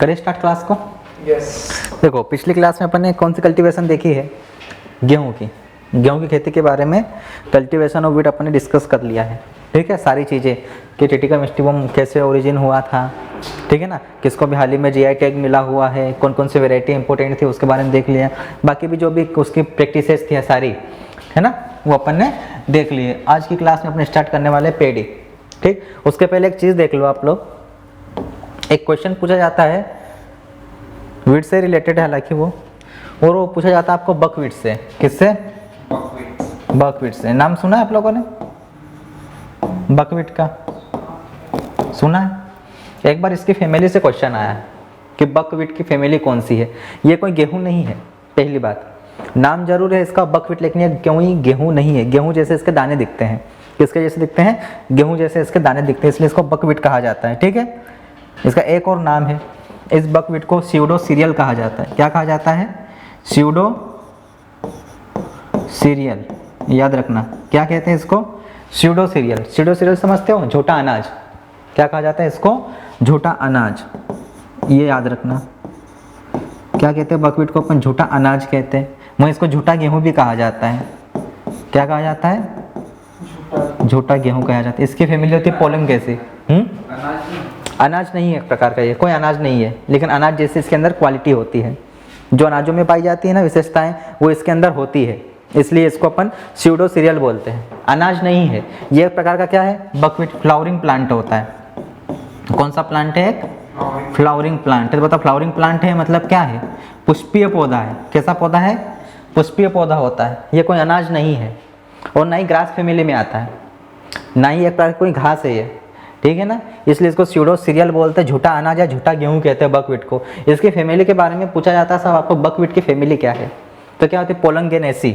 करें start class को। Yes. देखो पिछली क्लास में अपन ने कौन सी कल्टीवेशन देखी है, गेहूं की खेती के बारे में कल्टीवेशन ऑफ व्हीट अपन ने डिस्कस कर लिया है। ठीक है, सारी चीज़ें कि टिटिका मिस्टिबम कैसे ओरिजिन हुआ था, ठीक है ना, किसको भी हाल ही में जीआई टैग मिला हुआ है, कौन कौन सी वेराइटी इंपॉर्टेंट थी उसके बारे में देख लिया। बाकी भी जो भी उसकी प्रैक्टिसेस थी सारी, है ना, वो अपन ने देख लिए। आज की क्लास में अपन स्टार्ट करने वाले पेडी। ठीक, उसके पहले एक चीज़ देख लो आप लोग, एक क्वेश्चन पूछा जाता है वीट से रिलेटेड है हालांकि वो, और वो पूछा जाता है आपको बकवीट से। किससे? बकवीट से। नाम सुना है आप लोगों ने बकवीट का? सुना है? एक बार इसकी फैमिली से क्वेश्चन आया है कि बकवीट की फैमिली कौन सी है। ये कोई गेहूं नहीं है, पहली बात। नाम जरूर है इसका बकवीट, लेकिन ये कोई गेहूं नहीं है। गेहूं जैसे इसके दाने दिखते हैं। किसके जैसे दिखते हैं? गेहूं जैसे इसके दाने दिखते हैं, इसलिए इसको बकवीट कहा जाता है। ठीक है, इसका एक और नाम है, इस बकवीट को स्यूडो सीरियल कहा जाता है। क्या कहा जाता है? Pseudo serial. याद रखना, क्या कहते हैं इसको? Pseudo serial. स्यूडो सीरियल समझते हो? झूठा अनाज। क्या कहा जाता है इसको? झूठा अनाज। ये याद रखना, क्या कहते हैं बकवीट को? अपन झूठा अनाज कहते हैं। वहीं इसको झूठा गेहूं भी कहा जाता है। क्या कहा जाता है? झूठा गेहूं कहा जाता है। इसकी फैमिली होती है पोलम कैसी? अनाज नहीं है एक प्रकार का, ये कोई अनाज नहीं है, लेकिन अनाज जैसे इसके अंदर क्वालिटी होती है, जो अनाजों में पाई जाती है ना विशेषताएं, वो इसके अंदर होती है, इसलिए इसको अपन स्यूडो सीरियल बोलते हैं। अनाज नहीं है ये, एक प्रकार का क्या है? बकवीट फ्लावरिंग प्लांट होता है। कौन सा प्लांट है? एक फ्लावरिंग प्लांट है। तो बता, फ्लावरिंग प्लांट है मतलब क्या है? पुष्पीय पौधा है। कैसा पौधा है? पुष्पीय पौधा होता है। ये कोई अनाज नहीं है, और ना ही ग्रास फैमिली में आता है, ना ही एक प्रकार कोई घास है ये। ठीक है ना, इसलिए इसको स्यूडो सीरियल बोलते हैं। झूठा अनाज या झूठा गेहूं कहते हैं बकवीट को। इसकी फैमिली के बारे में पूछा जाता है साहब आपको, बकवीट की फैमिली क्या है? तो क्या होती है? पोलिंगोनेसी।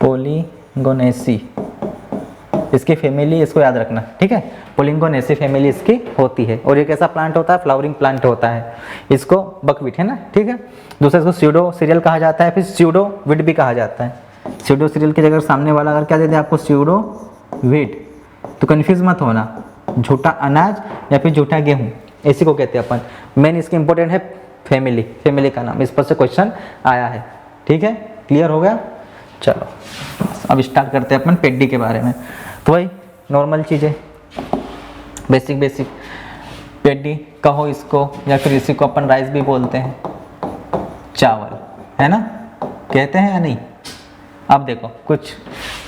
पोलिंगोनेसी इसकी फैमिली, इसको याद रखना। ठीक है, पोलिंगोनेसी फैमिली इसकी होती है। और ये कैसा प्लांट होता है? फ्लावरिंग प्लांट होता है। इसको बकवीट, है ना। ठीक है, दूसरा इसको स्यूडो सीरियल कहा जाता है, फिर स्यूडो व्हीट भी कहा जाता है। स्यूडो सीरियल की जगह सामने वाला अगर क्या दे दे आपको? स्यूडो व्हीट, तो कन्फ्यूज मत होना, झूठा अनाज या फिर झूठा गेहूं, इसी को कहते हैं अपन। मेन इसकी इंपॉर्टेंट है फैमिली, फैमिली का नाम, इस पर से क्वेश्चन आया है। ठीक है, क्लियर हो गया? चलो अब स्टार्ट करते हैं अपन पेडी के बारे में। तो वही नॉर्मल चीज़ें, बेसिक पेडी कहो इसको, या फिर इसी को अपन राइस भी बोलते हैं, चावल, है ना, कहते हैं या नहीं? अब देखो कुछ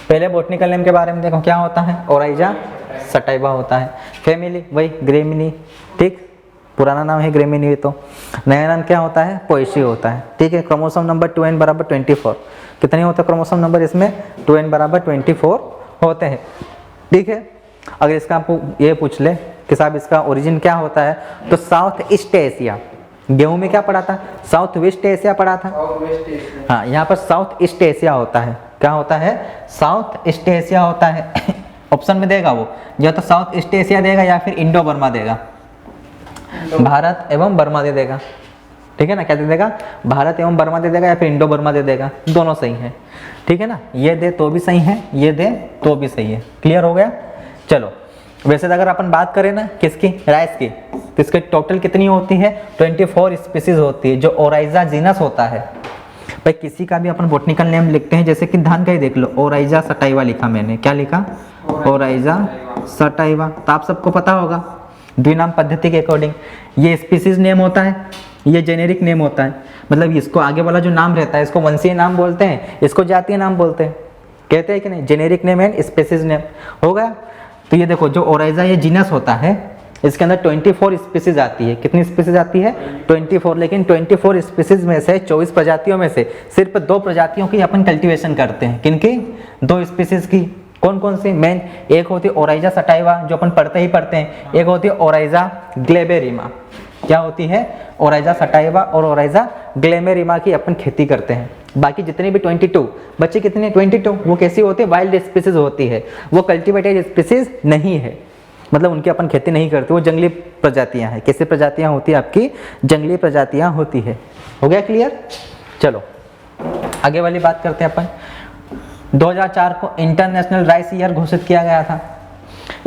पहले बॉटनिकल नेम के बारे में देखो, क्या होता है? ओराइजा सटाइवा होता है। फैमिली वही ग्रेमिनी। ठीक, पुराना नाम है ग्रेमिनी, तो नया नाम क्या होता है? पोएसी होता है। ठीक है, क्रोमोसोम नंबर 2n बराबर 24। कितने होते हैं क्रोमोसोम नंबर इसमें? 2n बराबर 24 होते हैं। ठीक है, अगर इसका आपको ये पूछ ले कि साहब इसका ओरिजिन क्या होता है, तो साउथ ईस्ट एशिया। गेहूं में क्या पढ़ा था? साउथ वेस्ट एशिया पढ़ा था। हाँ, यहाँ पर साउथ ईस्ट एशिया होता है। क्या होता है? साउथ ईस्ट एशिया होता है। ऑप्शन में देगा वो, या तो साउथ ईस्ट एशिया देगा या फिर इंडो बर्मा देगा। भारत एवं बर्मा दे देगा। ठीक है ना, क्या दे देगा? भारत एवं बर्मा दे देगा या फिर इंडो बर्मा दे देगा, दोनों सही है। ठीक है ना, ये दे तो भी सही है, ये दे तो भी सही है। क्लियर हो गया? चलो, वैसे अगर अपन बात करें ना किसकी, राइस की, तो इसके टोटल कितनी होती है? 24 स्पीसीज होती है, जो ओराइजा जीनस होता है। भाई किसी का भी अपन बॉटनिकल नेम लिखते हैं, जैसे कि धान का ही देख लो, ओराइजा सटाइवा लिखा मैंने। क्या लिखा? Oryza sativa. तो आप सबको पता होगा द्विनाम पद्धति के अकॉर्डिंग ये स्पीसीज नेम होता है, ये जेनेरिक नेम होता है। मतलब इसको आगे वाला जो नाम रहता है, इसको वंशीय नाम बोलते हैं, इसको जातीय नाम बोलते हैं। कहते हैं कि नहीं? Generic name and species name हो गया। तो ये देखो, जो ओराइजा ये जीनस होता है, इसके अंदर 24 स्पीसीज आती है। कितनी स्पीसीज आती है? 24। लेकिन 24 स्पीसीज में से 24 प्रजातियों में से सिर्फ 2 प्रजातियों की अपन कल्टीवेशन करते हैं। किनकी? 2 स्पीसीज की। कौन कौन सी? मेन एक होती है ओराइजा सटाइवा, जो अपन पढ़ते हैं। एक होती है ओराइजा ग्लेबेरिमा। क्या होती है? ओराइजा सटाइवा और ओराइजा ग्लेमेरिमा की अपन खेती करते हैं। बाकी जितने भी 22 बच्चे, कितने? 22, वो कैसी होती है? वाइल्ड स्पीसीज होती है, वो कल्टीवेटेड स्पीसीज नहीं है। मतलब उनकी अपन खेती नहीं करते, वो जंगली प्रजातियां हैं। कैसी प्रजातियां होती है आपकी? जंगली प्रजातियां होती है। हो गया क्लियर? चलो आगे वाली बात करते हैं अपन। 2004 को इंटरनेशनल राइस ईयर घोषित किया गया था।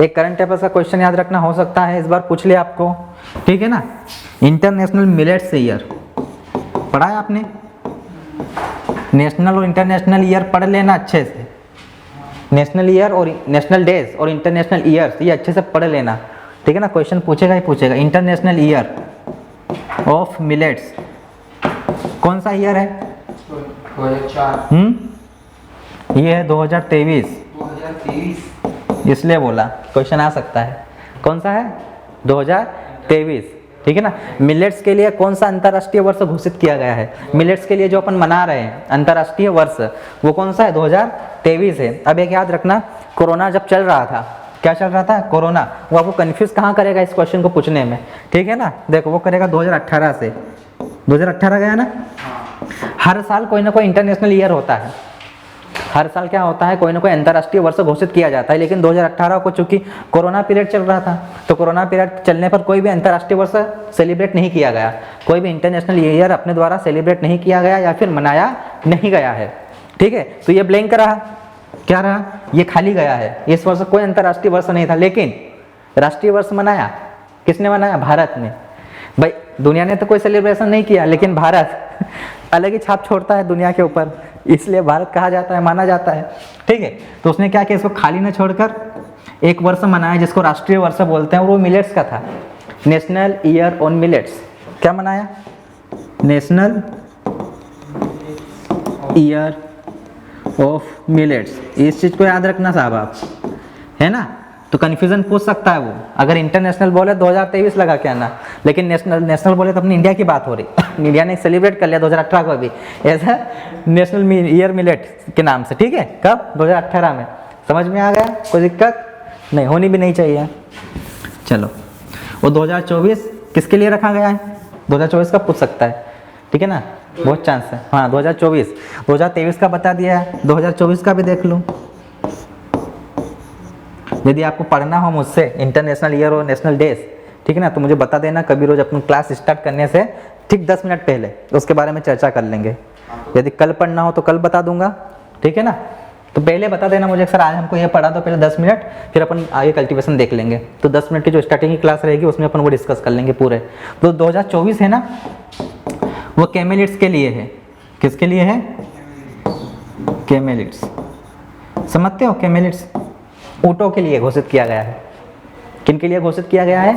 एक करंट अफेयर्स का क्वेश्चन याद रखना, हो सकता है इस बार पूछ ले आपको, ठीक है ना। इंटरनेशनल मिलेट्स ईयर पढ़ा है आपने? नेशनल और इंटरनेशनल ईयर पढ़ लेना अच्छे से, नेशनल ईयर और नेशनल डेज और इंटरनेशनल ईयर्स ये अच्छे से पढ़ लेना, ठीक है ना। क्वेश्चन पूछेगा ही पूछेगा। इंटरनेशनल ईयर ऑफ मिलेट्स कौन सा ईयर है? 2004। ये है 2023, 2023 इसलिए बोला क्वेश्चन आ सकता है। कौन सा है? 2023, ठीक है ना। मिलेट्स के लिए कौन सा अंतर्राष्ट्रीय वर्ष घोषित किया गया है? मिलेट्स के लिए जो अपन मना रहे हैं अंतर्राष्ट्रीय वर्ष, वो कौन सा है? 2023 है। अब एक याद रखना, कोरोना जब चल रहा था, क्या चल रहा था? कोरोना। वो आपको कंफ्यूज कहाँ करेगा इस क्वेश्चन को पूछने में, ठीक है ना। देखो वो करेगा 2018 से, 2018 गया ना। हर साल कोई ना कोई इंटरनेशनल ईयर होता है, हर साल क्या होता है, कोई ना कोई अंतर्राष्ट्रीय वर्ष घोषित किया जाता है। लेकिन 2018 को चूंकि कोरोना पीरियड चल रहा था, तो कोरोना पीरियड चलने पर कोई भी अंतर्राष्ट्रीय वर्ष सेलिब्रेट नहीं किया गया, कोई भी इंटरनेशनल ईयर अपने द्वारा सेलिब्रेट नहीं किया गया या फिर मनाया नहीं गया है, ठीक है। तो ये ब्लैंक रहा, क्या रहा? ये खाली गया है। इस वर्ष कोई अंतर्राष्ट्रीय वर्ष नहीं था, लेकिन राष्ट्रीय वर्ष मनाया किसने? मनाया भारत ने। भाई दुनिया ने तो कोई सेलिब्रेशन नहीं किया, लेकिन भारत अलग ही छाप छोड़ता है दुनिया के ऊपर, इसलिए भारत कहा जाता है, माना जाता है, ठीक है। तो उसने क्या किया, इसको खाली न छोड़कर एक वर्ष मनाया जिसको राष्ट्रीय वर्ष बोलते हैं, और वो मिलेट्स का था, नेशनल ईयर ऑन मिलेट्स। क्या मनाया? National year of millets. इस चीज को याद रखना साहब आप, है ना। तो कंफ्यूजन पूछ सकता है वो, अगर इंटरनेशनल बोले 2023 लगा के आना, लेकिन नेशनल बोले तो अपनी इंडिया की बात हो रही। इंडिया ने सेलिब्रेट कर लिया 2018 को भी ऐसा नेशनल ईयर मिलेट के नाम से, ठीक है। कब? 2018 में। समझ में आ गया? कोई दिक्कत नहीं, होनी भी नहीं चाहिए। चलो, वो 2024 किसके लिए रखा गया है? 2024 का पूछ सकता है, ठीक है ना, बहुत चांस है। हाँ 2024, 2023 का बता दिया है, 2024 का भी देख लो। यदि आपको पढ़ना हो मुझसे इंटरनेशनल ईयर और नेशनल डेज, ठीक है ना, तो मुझे बता देना कभी रोज अपनी क्लास स्टार्ट करने से ठीक 10 मिनट पहले, उसके बारे में चर्चा कर लेंगे। यदि कल पढ़ना हो तो कल बता दूंगा, ठीक है ना। तो पहले बता देना मुझे, सर आज हमको ये पढ़ा दो पहले 10 मिनट, फिर अपन आगे कल्टीवेशन देख लेंगे। तो 10 मिनट की जो स्टार्टिंग की क्लास रहेगी उसमें अपन वो डिस्कस कर लेंगे पूरे। तो 2024 है ना, वो कैमेलिड्स के लिए है। किसके लिए है? कैमेलिड्स। समझते हो? कैमेलिड्स ऊँटों के लिए घोषित किया गया है। किन के लिए घोषित किया गया है?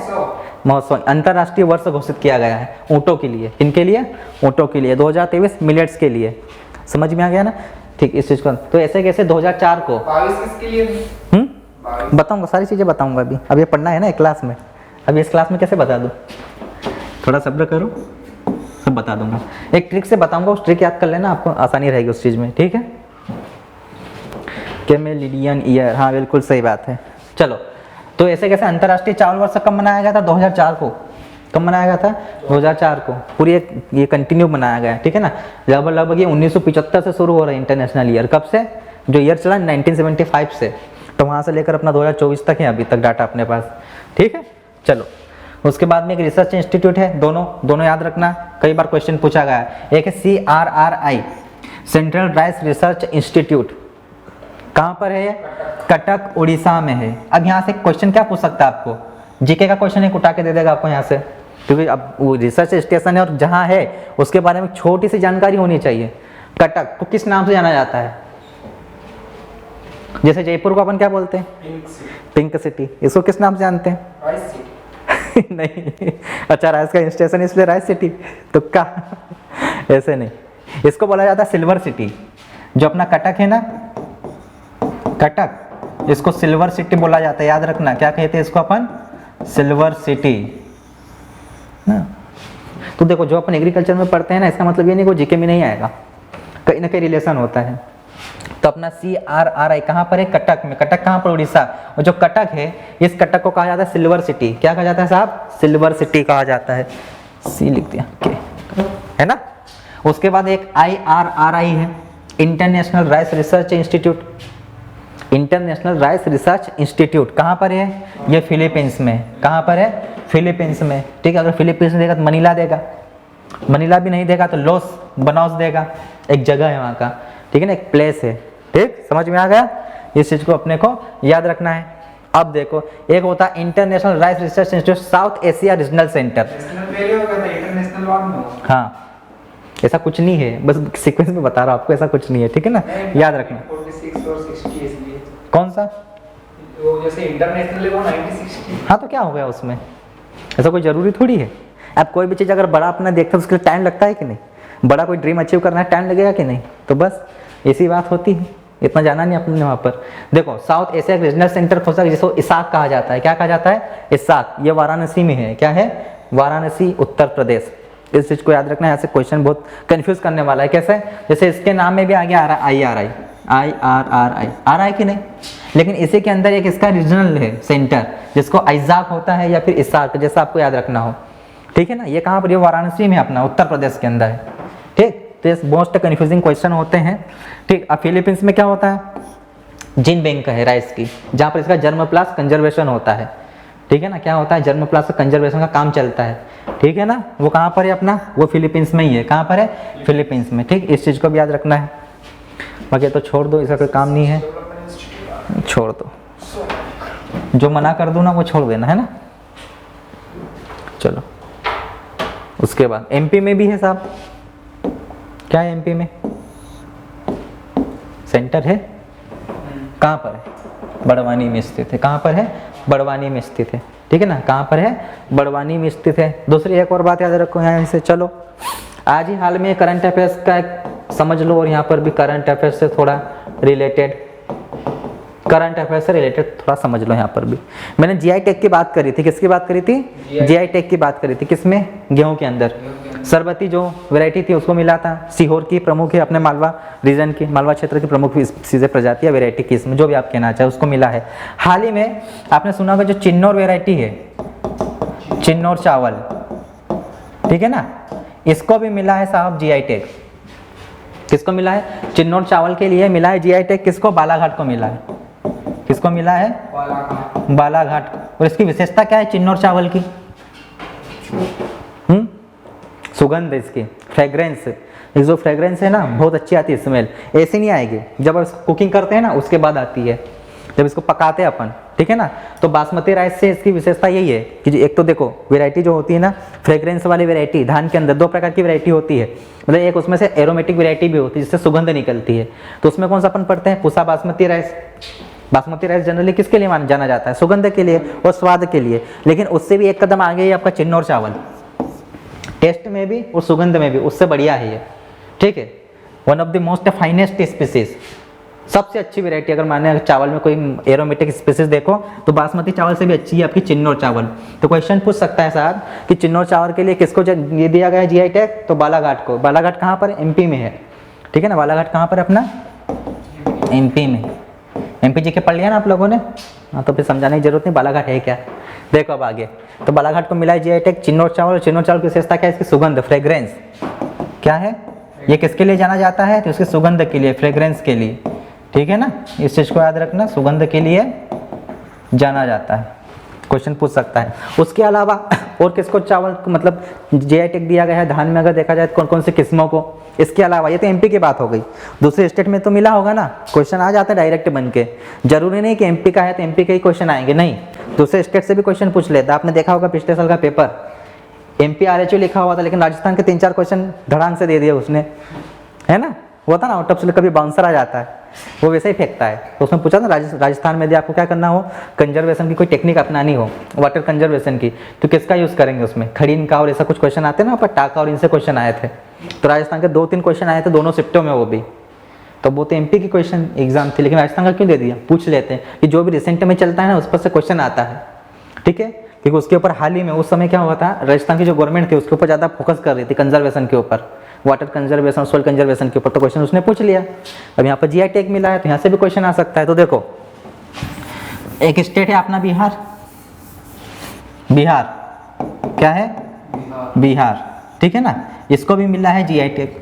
महोत्सव, अंतर्राष्ट्रीय वर्ष घोषित किया गया है ऊँटों के लिए। किनके लिए? ऊँटों के लिए। 2023 मिलेट्स के लिए। समझ में आ गया ना? ठीक, इस चीज को तो ऐसे कैसे 2004 को 22 किसके लिए? बताऊंगा, सारी चीजें बताऊंगा अभी। अब ये पढ़ना है ना एक क्लास में, अभी इस क्लास में कैसे बता दूं? थोड़ा सब्र करो, सब बता दूंगा। एक ट्रिक से बताऊंगा, उस ट्रिक याद कर लेना, आपको आसानी रहेगी उस चीज में, ठीक है। कैमेलिडियन ईयर, हाँ बिल्कुल सही बात है। चलो, तो ऐसे कैसे अंतर्राष्ट्रीय चावल वर्ष कब मनाया गया था? 2004 को। कब मनाया गया था? 2004 को। पूरी एक ये कंटिन्यू मनाया गया है, ठीक है ना। लगभग ये 1975 से शुरू हो रहा है इंटरनेशनल ईयर। कब से? जो ईयर चला 1975 से, तो वहाँ से लेकर अपना 2024 तक है अभी तक डाटा अपने पास, ठीक है। चलो, उसके बाद में एक रिसर्च इंस्टीट्यूट है, दोनों याद रखना, कई बार क्वेश्चन पूछा गया है। एक है CRRI, central rice research institute. कहाँ पर है ये? कटक उड़ीसा में है। अब यहाँ से क्वेश्चन क्या पूछ सकता है आपको? जीके का क्वेश्चन एक उठा के दे देगा आपको यहाँ से, क्योंकि अब वो रिसर्च स्टेशन है और जहाँ है उसके बारे में छोटी सी जानकारी होनी चाहिए। कटक को किस नाम से जाना जाता है? जैसे जयपुर को अपन क्या बोलते हैं? Pink city. इसको किस नाम से जानते हैं? Rice city. नहीं, अच्छा राइस का स्टेशन इसलिए राइस सिटी, तो क्या? ऐसे नहीं, इसको बोला जाता है सिल्वर सिटी। जो अपना कटक है ना, कटक, इसको सिल्वर सिटी बोला जाता है। याद रखना, क्या कहते हैं इसको अपन? Silver city. तो देखो, जो अपन एग्रीकल्चर में पढ़ते हैं ना, इसका मतलब ये नहीं कि जीके में नहीं आएगा, कहीं ना कहीं रिलेशन होता है। तो अपना CRRI कहाँ पर है? कटक में। कटक कहाँ पर? उड़ीसा। और जो कटक है, इस कटक को कहा जाता है सिल्वर सिटी। क्या कहा जाता है साहब? सिल्वर सिटी कहा जाता है। सी लिख दिया, है ना। उसके बाद एक IRRI है, international rice research institute. International rice research institute कहाँ पर है? ये फिलीपींस में। कहाँ पर है? फिलीपींस में, ठीक है। अगर फिलीपींस देगा तो मनीला देगा, मनीला भी नहीं देगा तो लॉस बनाउस देगा, एक जगह है वहाँ का, ठीक है ना, एक प्लेस है, ठीक। समझ में आ गया? इस चीज को अपने को याद रखना है। अब देखो, एक होता है international rice research institute south Asia regional centre. National पहले हो गया था, इंटरनेशनल बाद में हुआ। हाँ, ऐसा कुछ नहीं है, बस सीक्वेंस में बता रहा हूँ आपको, ऐसा कुछ नहीं है, ठीक है ना, याद रखना। 46 और 60 इसलिए। कौन सा? वो जैसे इंटरनेशनल है वो 90 60। हाँ तो क्या हो गया उसमें, ऐसा कोई ज़रूरी थोड़ी है। अब कोई भी चीज़ अगर बड़ा अपना देखते हैं उसके लिए टाइम लगता है कि नहीं, बड़ा कोई ड्रीम अचीव करना है टाइम लगेगा कि नहीं, तो बस ऐसी बात होती है, इतना जाना नहीं अपने वहाँ पर। देखो, साउथ एशिया रीजनल सेंटर खोसा जिसको इसाक कहा जाता है, क्या कहा जाता है? इसाक। ये वाराणसी में है, क्या है? वाराणसी, उत्तर प्रदेश। इस चीज़ को याद रखना है, यहाँ से क्वेश्चन बहुत कंफ्यूज करने वाला है। कैसे? जैसे इसके नाम में भी आगे आ रहा है IRI, IRRI आ रहा है कि नहीं, लेकिन इसी के अंदर एक इसका रीजनल है सेंटर जिसको इसाक होता है या फिर इसाक, जैसा आपको याद रखना हो, ठीक है ना। ये कहाँ पर? ये वाराणसी में अपना उत्तर प्रदेश के अंदर है, ठीक। तो ये मोस्ट कंफ्यूजिंग क्वेश्चन होते हैं, ठीक। अब फिलीपींस में क्या होता है? जिन बैंक है राइस की, जहाँ पर इसका जर्म प्लस कंजर्वेशन होता है, ठीक है ना। क्या होता है? जर्म प्लस कंजर्वेशन का काम चलता है, ठीक है ना। वो कहाँ पर है अपना? वो फिलीपींस में ही है। कहाँ पर है? फिलीपींस में, ठीक। इस चीज़ को भी याद रखना है। बाकी तो छोड़ दो, इसका कोई काम नहीं है, छोड़ दो, जो मना कर दूँ ना वो छोड़ देना, है ना। चलो, उसके बाद MP में भी है साहब। क्या है MP में? सेंटर है, कहाँ पर है? बड़वानी में स्थित है। कहाँ पर है? बड़वानी में स्थित है, ठीक है ना। कहाँ पर है? बड़वानी में स्थित है। दूसरी एक और बात याद रखो यहाँ से। चलो, आज ही हाल में करंट अफेयर्स का एक समझ लो, और यहाँ पर भी करंट अफेयर्स से थोड़ा रिलेटेड, करंट अफेयर्स से रिलेटेड थोड़ा समझ लो। यहाँ पर भी मैंने GI टेक की बात करी थी। किसकी बात करी थी? GI टेक की बात करी थी। किसमें? गेहूं के अंदर। सरबती जो वैरायटी थी उसको मिला था। सीहोर की प्रमुख है, अपने मालवा रीजन की, मालवा क्षेत्र की प्रमुख चीज़ें प्रजाति या वैरायटी किस्म, जो भी आप कहना चाहे, उसको मिला है। हाल ही में आपने सुना होगा जो चिन्नौर वैरायटी है, चिन्नौर चावल, ठीक है ना, इसको भी मिला है साहब GI टैग। किसको मिला है? चिन्नौर चावल के लिए मिला है GI टैग। किसको? बालाघाट को मिला है। किसको मिला है? बालाघाट। और इसकी विशेषता क्या है चिन्नौर चावल की? सुगंध, इसकी फ्रेग्रेंस, जो फ्रेग्रेंस है ना बहुत अच्छी आती है, स्मेल ऐसी नहीं आएगी जब आप इसको कुकिंग करते हैं ना, उसके बाद आती है, जब इसको पकाते हैं अपन, ठीक है ना। तो बासमती राइस से इसकी विशेषता यही है कि एक तो देखो वैरायटी जो होती है ना, फ्रेग्रेंस वाली वैरायटी, धान के अंदर 2 प्रकार की वैरायटी होती है, मतलब एक उसमें से एरोमेटिक वैरायटी भी होती है जिससे सुगंध निकलती है। तो उसमें कौन सा अपन पढ़ते हैं? Pusa basmati rice. Basmati rice generally किसके लिए जाना जाता है? सुगंध के लिए और स्वाद के लिए। लेकिन उससे भी एक कदम आगे है आपका चिन्नौर चावल, टेस्ट में भी और सुगंध में भी उससे बढ़िया है ये, ठीक है। One of the most finest species, सबसे अच्छी वैरायटी अगर माने चावल में कोई एरोमेटिक स्पीसीज देखो तो बासमती चावल से भी अच्छी है आपकी चिन्नौर चावल। तो क्वेश्चन पूछ सकता है साहब कि चिन्नौर चावल के लिए किसको ये दिया गया है GI टैग? तो बालाघाट को। बालाघाट कहाँ पर? MP में है, ठीक है ना। बालाघाट कहाँ पर अपना? MP में। MP जी के पढ़ लिया ना आप लोगों ने, हाँ तो फिर समझाने की जरूरत नहीं बालाघाट है क्या। देखो अब आगे, तो बालाघाट को मिला है GI टैग चिन्नौर चावल। चिन्नौर चावल की विशेषता क्या है? इसकी सुगंध, फ्रेग्रेंस। क्या है ये? किसके लिए जाना जाता है? तो उसकी सुगंध के लिए, फ्रेग्रेंस के लिए, ठीक है ना। इस चीज़ को याद रखना, सुगंध के लिए जाना जाता है, क्वेश्चन पूछ सकता है। उसके अलावा और किसको चावल मतलब GI टैग दिया गया है? धान में अगर देखा जाए तो कौन कौन सी किस्मों को। इसके अलावा ये तो MP की बात हो गई, दूसरे स्टेट में तो मिला होगा ना, क्वेश्चन आ जाता है डायरेक्ट बन के। जरूरी नहीं कि MP का है तो MP के ही क्वेश्चन आएंगे, नहीं, दूसरे स्टेट से भी क्वेश्चन पूछ लेता। आपने देखा होगा पिछले साल का पेपर, MP RHU लिखा हुआ था लेकिन राजस्थान के 3-4 क्वेश्चन धड़ाम से दे दिए उसने, है ना। होता ना आउट ऑफ सिलेबस, कभी बाउंसर आ जाता है, वो वैसे ही फेंकता है। तो उसमें पूछा ना राजस्थान में यदि आपको क्या करना हो, कंजर्वेशन की कोई टेक्निक अपनानी हो, वाटर कंजर्वेशन की, तो किसका यूज़ करेंगे उसमें? खड़ीन का और ऐसा कुछ क्वेश्चन आते हैं ना, पर टाका और इनसे क्वेश्चन आए थे। तो राजस्थान के 2-3 क्वेश्चन आए थे दोनों शिफ्टों में, वो भी तो वो तो MP की क्वेश्चन एग्जाम थी, लेकिन राजस्थान का क्यों दे दिया? पूछ लेते हैं कि जो भी रिसेंट में चलता है ना उस पर से क्वेश्चन आता है, ठीक है। क्योंकि उसके ऊपर हाल ही में उस समय क्या हुआ था, राजस्थान की जो गवर्नमेंट थी उसके ऊपर ज़्यादा फोकस कर रही थी, कंजर्वेशन के ऊपर, वाटर कंजर्वेशन, सोइल कंजर्वेशन के ऊपर, तो क्वेश्चन उसने पूछ लिया। अब यहाँ पर GI टैग मिला है तो यहाँ से भी क्वेश्चन आ सकता है। तो देखो एक स्टेट है अपना बिहार, बिहार क्या है? बिहार, ठीक है ना, इसको भी मिला है GI टैग।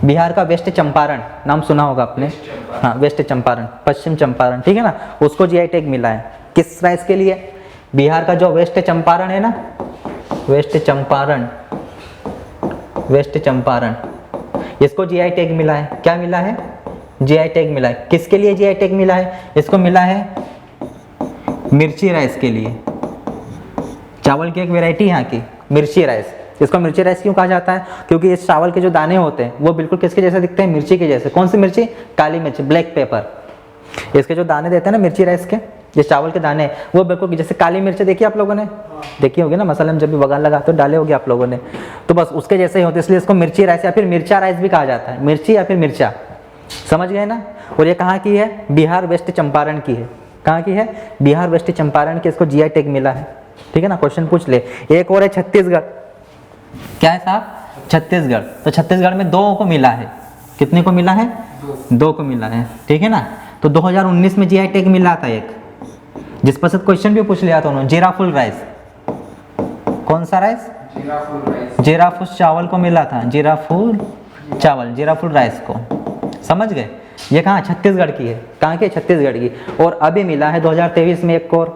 बिहार का वेस्ट चंपारण नाम सुना होगा आपने, हाँ वेस्ट चंपारण, पश्चिम चंपारण, ठीक है ना, उसको GI टैग मिला है। किस राइस के लिए? बिहार का जो वेस्ट चंपारण है ना, वेस्ट चंपारण, वेस्ट चंपारण, इसको GI टैग मिला है। क्या मिला है? GI टैग मिला है। किसके लिए GI टैग मिला है? इसको मिला है मिर्ची राइस के लिए। चावल की एक वैरायटी यहाँ की मिर्ची राइस। इसको मिर्ची राइस क्यों कहा जाता है? क्योंकि इस चावल के जो दाने होते हैं वो बिल्कुल किसके जैसे दिखते हैं? मिर्ची के जैसे। कौन सी मिर्ची? काली मिर्च, ब्लैक पेपर। इसके जो दाने देते हैं ना मिर्ची राइस के, ये चावल के दाने, वो बिल्कुल जैसे काली मिर्च देखी आप लोगों ने, देखी होगी ना, मसाले में जब भी बगान लगाते हो डाले होगे आप लोगों ने, तो बस उसके जैसे ही होते हैं, इसलिए इसको मिर्ची राइस या फिर मिर्चा राइस भी कहा जाता है। मिर्ची या फिर मिर्चा, समझ गए ना। और ये कहाँ की है? बिहार वेस्ट चंपारण की है। कहाँ की है? बिहार वेस्ट चंपारण की। इसको जीआई टैग मिला है, ठीक है ना। क्वेश्चन पूछ ले। एक और है छत्तीसगढ़। क्या है साहब? छत्तीसगढ़। तो छत्तीसगढ़ में 2 को मिला है। कितने को मिला है? 2 को मिला है, ठीक है ना। तो 2019 में जीआई टैग मिला था एक, जिस पर से क्वेश्चन भी पूछ लिया था उन्होंने, जीराफुल राइस। कौन सा राइस? जीराफुल चावल को मिला था, जीराफुल चावल, जीराफुल राइस को, समझ गए। ये कहाँ? छत्तीसगढ़ की है। कहाँ की? छत्तीसगढ़ की। और अभी मिला है 2023 में एक और।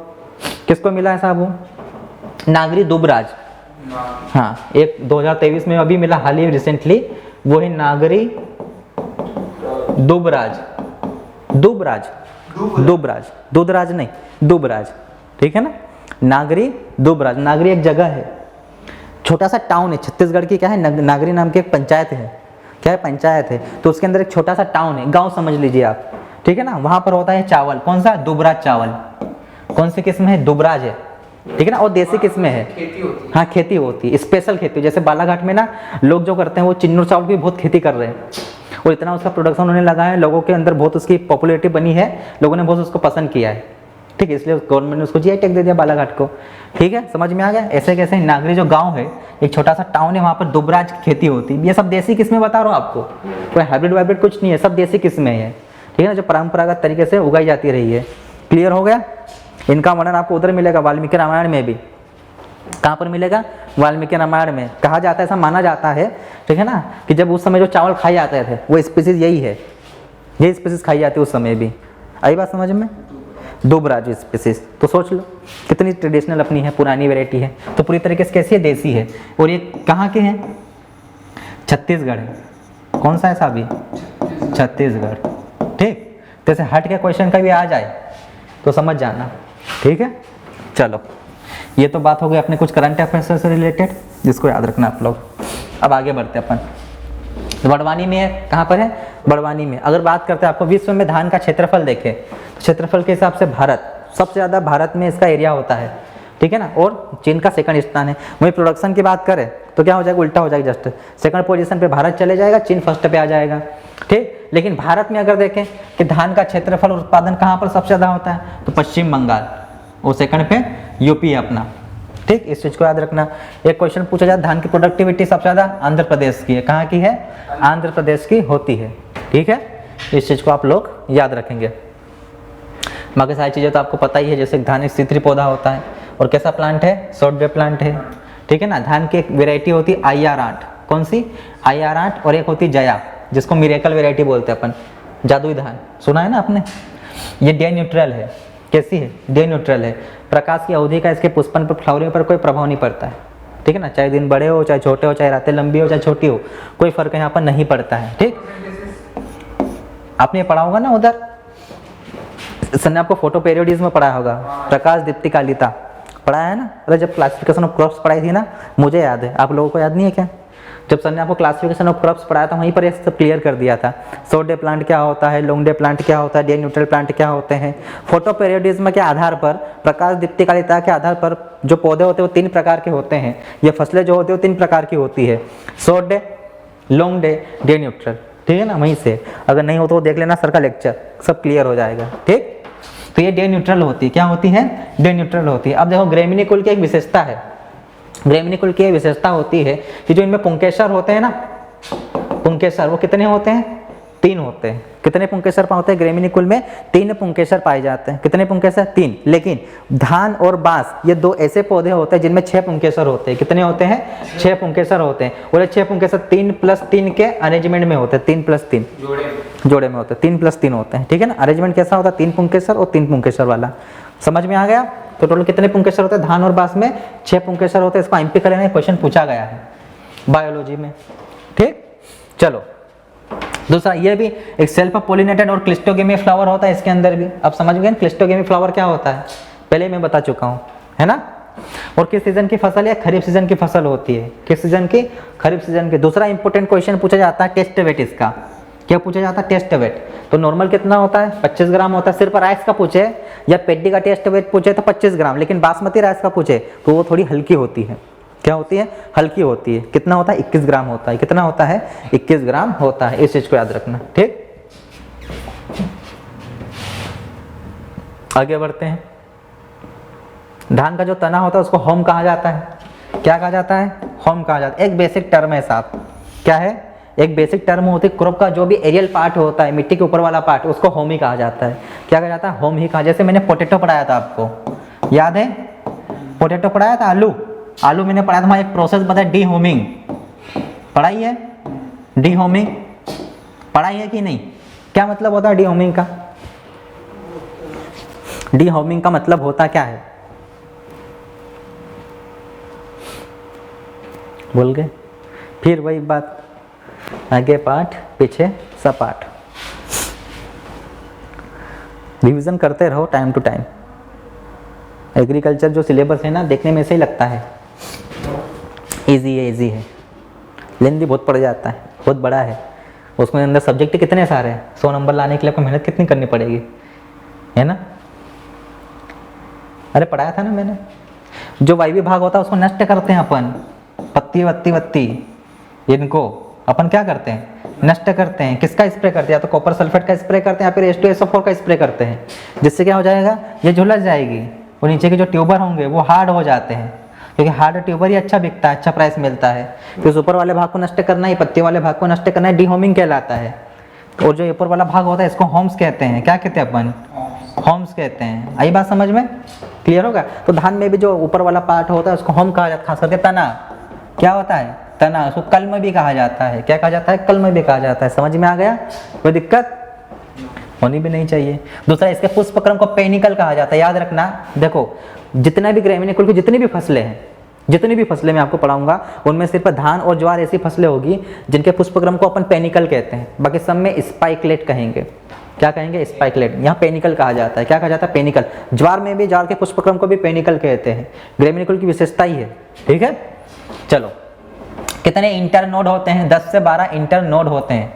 किसको मिला है साहब? वो नागरी दुबराज। हाँ, एक 2023 में अभी मिला, हाल ही रिसेंटली, वो है नागरी दुबराज। दुबराज, दुबराज, दुधराज नहीं, दुबराज, ठीक है ना। नागरी दुबराज। नागरी एक जगह है, छोटा सा टाउन है छत्तीसगढ़ की। क्या है? नागरी नाम की एक पंचायत है। क्या है? पंचायत है। तो उसके अंदर एक छोटा सा टाउन है, गांव समझ लीजिए आप, ठीक है ना। वहां पर होता है चावल। कौन सा? दुबराज चावल। कौन सी किस्म है? दुबराज है, ठीक है ना। और देसी किस्में है। खेती होती है। हाँ, खेती होती है, स्पेशल खेती। जैसे बालाघाट में ना लोग जो करते हैं वो चिन्नूर चावल की बहुत खेती कर रहे हैं, और इतना उसका प्रोडक्शन उन्होंने लगाया है, लोगों के अंदर बहुत उसकी पॉपुलैरिटी बनी है, लोगों ने बहुत उसको पसंद किया है, ठीक है। इसलिए गवर्नमेंट ने उसको जीआई टैग दे दिया बालाघाट को, ठीक है। समझ में आ गया। ऐसे कैसे नागरी जो गांव है, एक छोटा सा टाउन है, वहाँ पर दुबराज की खेती होती है। ये सब देसी किस्में बता रहा हूँ आपको, कोई हाइब्रिड वाइब्रिड कुछ नहीं है, सब देसी किस्में है, ठीक है ना, जो परंपरागत तरीके से उगाई जाती रही है। क्लियर हो गया। इनका वर्णन आपको उधर मिलेगा, वाल्मीकि रामायण में भी। कहाँ पर मिलेगा? वाल्मीकि रामायण में। कहा जाता है, ऐसा माना जाता है, ठीक है ना, कि जब उस समय जो चावल खाए जाते थे वो स्पीसीज यही है, यही स्पीसीज खाई जाती है उस समय भी। आई बात समझ में? दुबराज स्पीसीज। तो सोच लो कितनी ट्रेडिशनल अपनी है, पुरानी वैरायटी है। तो पूरी तरीके से कैसी है? देसी है। और ये कहाँ के हैं? छत्तीसगढ़। कौन सा है साहब? छत्तीसगढ़, ठीक। जैसे हट के क्वेश्चन का भी आ जाए तो समझ जाना, ठीक है। चलो, ये तो बात हो गई अपने कुछ करंट अफेयर्स से रिलेटेड, जिसको याद रखना आप लोग। अब आगे बढ़ते अपन। बड़वानी में है। कहाँ पर है? बड़वानी में। अगर बात करते हैं, आपको विश्व में धान का क्षेत्रफल देखें तो क्षेत्रफल के हिसाब से भारत सबसे ज़्यादा, भारत में इसका एरिया होता है, ठीक है ना। और चीन का सेकंड स्थान है। वहीं प्रोडक्शन की बात करें तो क्या हो जाएगा? उल्टा हो जाएगा। जस्ट सेकंड पोजीशन पे भारत चले जाएगा, चीन फर्स्ट पे आ जाएगा, ठीक। लेकिन भारत में अगर देखें कि धान का क्षेत्रफल और उत्पादन कहाँ पर सबसे ज़्यादा होता है, तो पश्चिम बंगाल, और सेकंड पे यूपी है अपना, ठीक। इस चीज़ को याद रखना। एक क्वेश्चन पूछा जाए, धान की प्रोडक्टिविटी सबसे ज़्यादा आंध्र प्रदेश की है। कहाँ की है? आंध्र प्रदेश की होती है, ठीक है। इस चीज़ को आप लोग याद रखेंगे। बाकी सारी चीज़ें तो आपको पता ही है, जैसे धान एक सीत्री पौधा होता है, और कैसा प्लांट है? शॉर्ट वेव प्लांट है, ठीक है ना। धान की एक वेराइटी होती है IR8। कौन सी? IR8। और एक होती है जया, जिसको मिरेकल वेराइटी बोलते हैं अपन, जादुई धान, सुना है ना आपने। ये डे न्यूट्रल है। कैसी है? डे न्यूट्रल है। प्रकाश की अवधि का इसके पुष्पन पर, फ्लावरिंग पर कोई प्रभाव नहीं पड़ता है, ठीक है ना। चाहे दिन बड़े हो, चाहे छोटे हो, चाहे रातें लंबी हो, चाहे छोटी हो, कोई फर्क यहाँ पर नहीं पड़ता है, ठीक। आपने पढ़ा होगा ना उधर, सर ने आपको फोटो पेरियोडिज्म में पढ़ा होगा, प्रकाश दीप्तिकालिता पढ़ा है ना। अरे जब क्लासिफिकेशन ऑफ क्रॉप्स पढ़ाई थी ना, मुझे याद है, आप लोगों को याद नहीं है क्या? जब सर ने आपको क्लासिफिकेशन ऑफ क्रॉप्स पढ़ाया था, वहीं पर ये सब क्लियर कर दिया था। शॉर्ट डे प्लांट क्या होता है, लॉन्ग डे प्लांट क्या होता है, डे न्यूट्रल प्लांट क्या होते हैं। फोटो पेरियोडिज्म के आधार पर, प्रकाश दीप्तिकालिता के आधार पर जो पौधे होते हैं वो 3 प्रकार के होते हैं। ये फसलें जो होती है वो 3 प्रकार की होती है, short day, long day, day neutral, ठीक है ना। वहीं से अगर नहीं हो तो देख लेना सर का लेक्चर, सब क्लियर हो जाएगा, ठीक। तो ये डे न्यूट्रल होती है। क्या होती है? डे न्यूट्रल होती है। अब देखो, ग्रेमिनी कुल की एक विशेषता है, ग्रेमिनी कुल की विशेषता होती है कि जो इनमें पुंकेसर होते हैं ना, पुंकेसर, वो कितने होते हैं? 3 होते हैं। कितने पुंकेसर होते हैं ग्रेमिनी कुल में? 3 पुंकेसर पाए जाते हैं। कितने पुंकेसर? 3। लेकिन धान और बांस, ये 2 ऐसे पौधे होते हैं जिनमें 6 पुंकेसर होते हैं। कितने होते हैं? 6 पुंकेसर होते हैं। और ये 6 पुंकेसर 3+3 के अरेंजमेंट में होते हैं, 3+3 जोड़े में होते हैं, 3+3 होते हैं, ठीक है ना। अरेंजमेंट कैसा होता है? 3 पुंकेसर और 3 पुंकेसर वाला। समझ में आ गया? तो टोटल कितने पुंकेसर होते हैं? धान और बांस में 6 पुंकेसर होते हैं। इसको एमपी करेंगे, क्वेश्चन पूछा गया है बायोलॉजी में, ठीक। चलो, दूसरा ये भी एक सेल्फ पोलिनेटेड और क्लिस्टोगेमी फ्लावर होता है इसके अंदर भी। अब समझ गए क्लिस्टोगेमी फ्लावर क्या होता है? पहले मैं बता चुका हूँ, है ना। और किस सीजन की फसल है? खरीफ सीजन की फसल होती है। किस सीजन की? खरीफ सीजन की। दूसरा इंपॉर्टेंट क्वेश्चन पूछा जाता है टेस्ट वेट इसका। क्या पूछा जाता है? Test wait. तो नॉर्मल कितना होता है? 25 ग्राम होता है। सिर्फ राइस का पूछे या पेडी का टेस्ट वेट पूछे तो 25 ग्राम, लेकिन बासमती राइस का पूछे तो वो थोड़ी हल्की होती है। क्या होती है? हल्की होती है। कितना होता है? 21 ग्राम होता है। कितना होता है? 21 ग्राम होता है। इस चीज को याद रखना, ठीक। आगे बढ़ते हैं। धान का जो तना होता है उसको होम कहा जाता है। क्या कहा जाता है? होम कहा जाता है। एक बेसिक टर्म है साहब। क्या है? एक बेसिक टर्म होती है। क्रॉप का जो भी एरियल पार्ट होता है, मिट्टी के ऊपर वाला पार्ट, उसको होम ही कहा जाता है। क्या कहा जाता है? होम ही कहा। जैसे मैंने पोटैटो पढ़ाया था आपको, याद है? पोटैटो पढ़ाया था। आलू मैंने पढ़ाया था, वहाँ एक प्रोसेस बताया, डी होमिंग। पढ़ाई है? डी होमिंग पढ़ाई है कि नहीं? क्या मतलब होता है डी होमिंग का? डी होमिंग का मतलब होता क्या है? भूल गए? फिर वही बात, आगे पाठ पीछे सपाट। रिवीजन करते रहो टाइम टू टाइम। एग्रीकल्चर जो सिलेबस है ना, देखने में ऐसे ही लगता है इजी है, इजी है, लेंदी बहुत पड़ जाता है, बहुत बड़ा है। उसमें अंदर सब्जेक्ट कितने सारे हैं। 100 नंबर लाने के लिए आपको मेहनत कितनी करनी पड़ेगी, है ना। अरे पढ़ाया था ना मैंने। जो वायवीय भाग होता है उसको नष्ट करते हैं अपन, पत्ती वत्ती वत्ती, इनको अपन क्या करते हैं? नष्ट करते हैं। किसका स्प्रे करते हैं? या तो कॉपर सल्फेट का स्प्रे करते हैं या फिर H2SO4 का स्प्रे करते हैं। जिससे क्या हो जाएगा? ये झुलस जाएगी और नीचे के जो ट्यूबर होंगे वो हार्ड हो जाते हैं, क्योंकि हार्ड ट्यूबर ही अच्छा बिकता है, अच्छा प्राइस मिलता है। तो ऊपर वाले भाग को नष्ट करना ही, पत्ती वाले भाग को नष्ट करना है, डीहोमिंग कहलाता है। और जो ऊपर वाला भाग होता है इसको होम्स कहते हैं। क्या कहते हैं अपन? होम्स कहते हैं। आई बात समझ में? क्लियर होगा? तो धान में भी जो ऊपर वाला पार्ट होता है उसको होम कहा जाता है। खास करके तना क्या होता है? तना। उसको कल्म भी कहा जाता है। क्या कहा जाता है? कल्म भी कहा जाता है। समझ में आ गया? कोई दिक्कत होनी भी नहीं चाहिए। दूसरा, इसके पुष्पक्रम को पेनिकल कहा जाता है। याद रखना, देखो जितना भी ग्रेमिनिकुल की जितनी भी फसलें हैं, जितनी भी फसलें मैं आपको पढ़ाऊंगा उनमें सिर्फ धान और ज्वार ऐसी फसलें होगी जिनके पुष्पक्रम को अपन पेनिकल कहते हैं। बाकी सब में स्पाइकलेट कहेंगे। क्या कहेंगे? स्पाइकलेट। यहाँ पेनिकल कहा जाता है। क्या कहा जाता है? पेनिकल। ज्वार में भी, ज्वार के पुष्पक्रम को भी पेनिकल कहते हैं। ग्रेमिनिकुल की विशेषता ही है, ठीक है। चलो, कितने इंटर नोड होते हैं? 10 से 12 इंटर नोड होते हैं,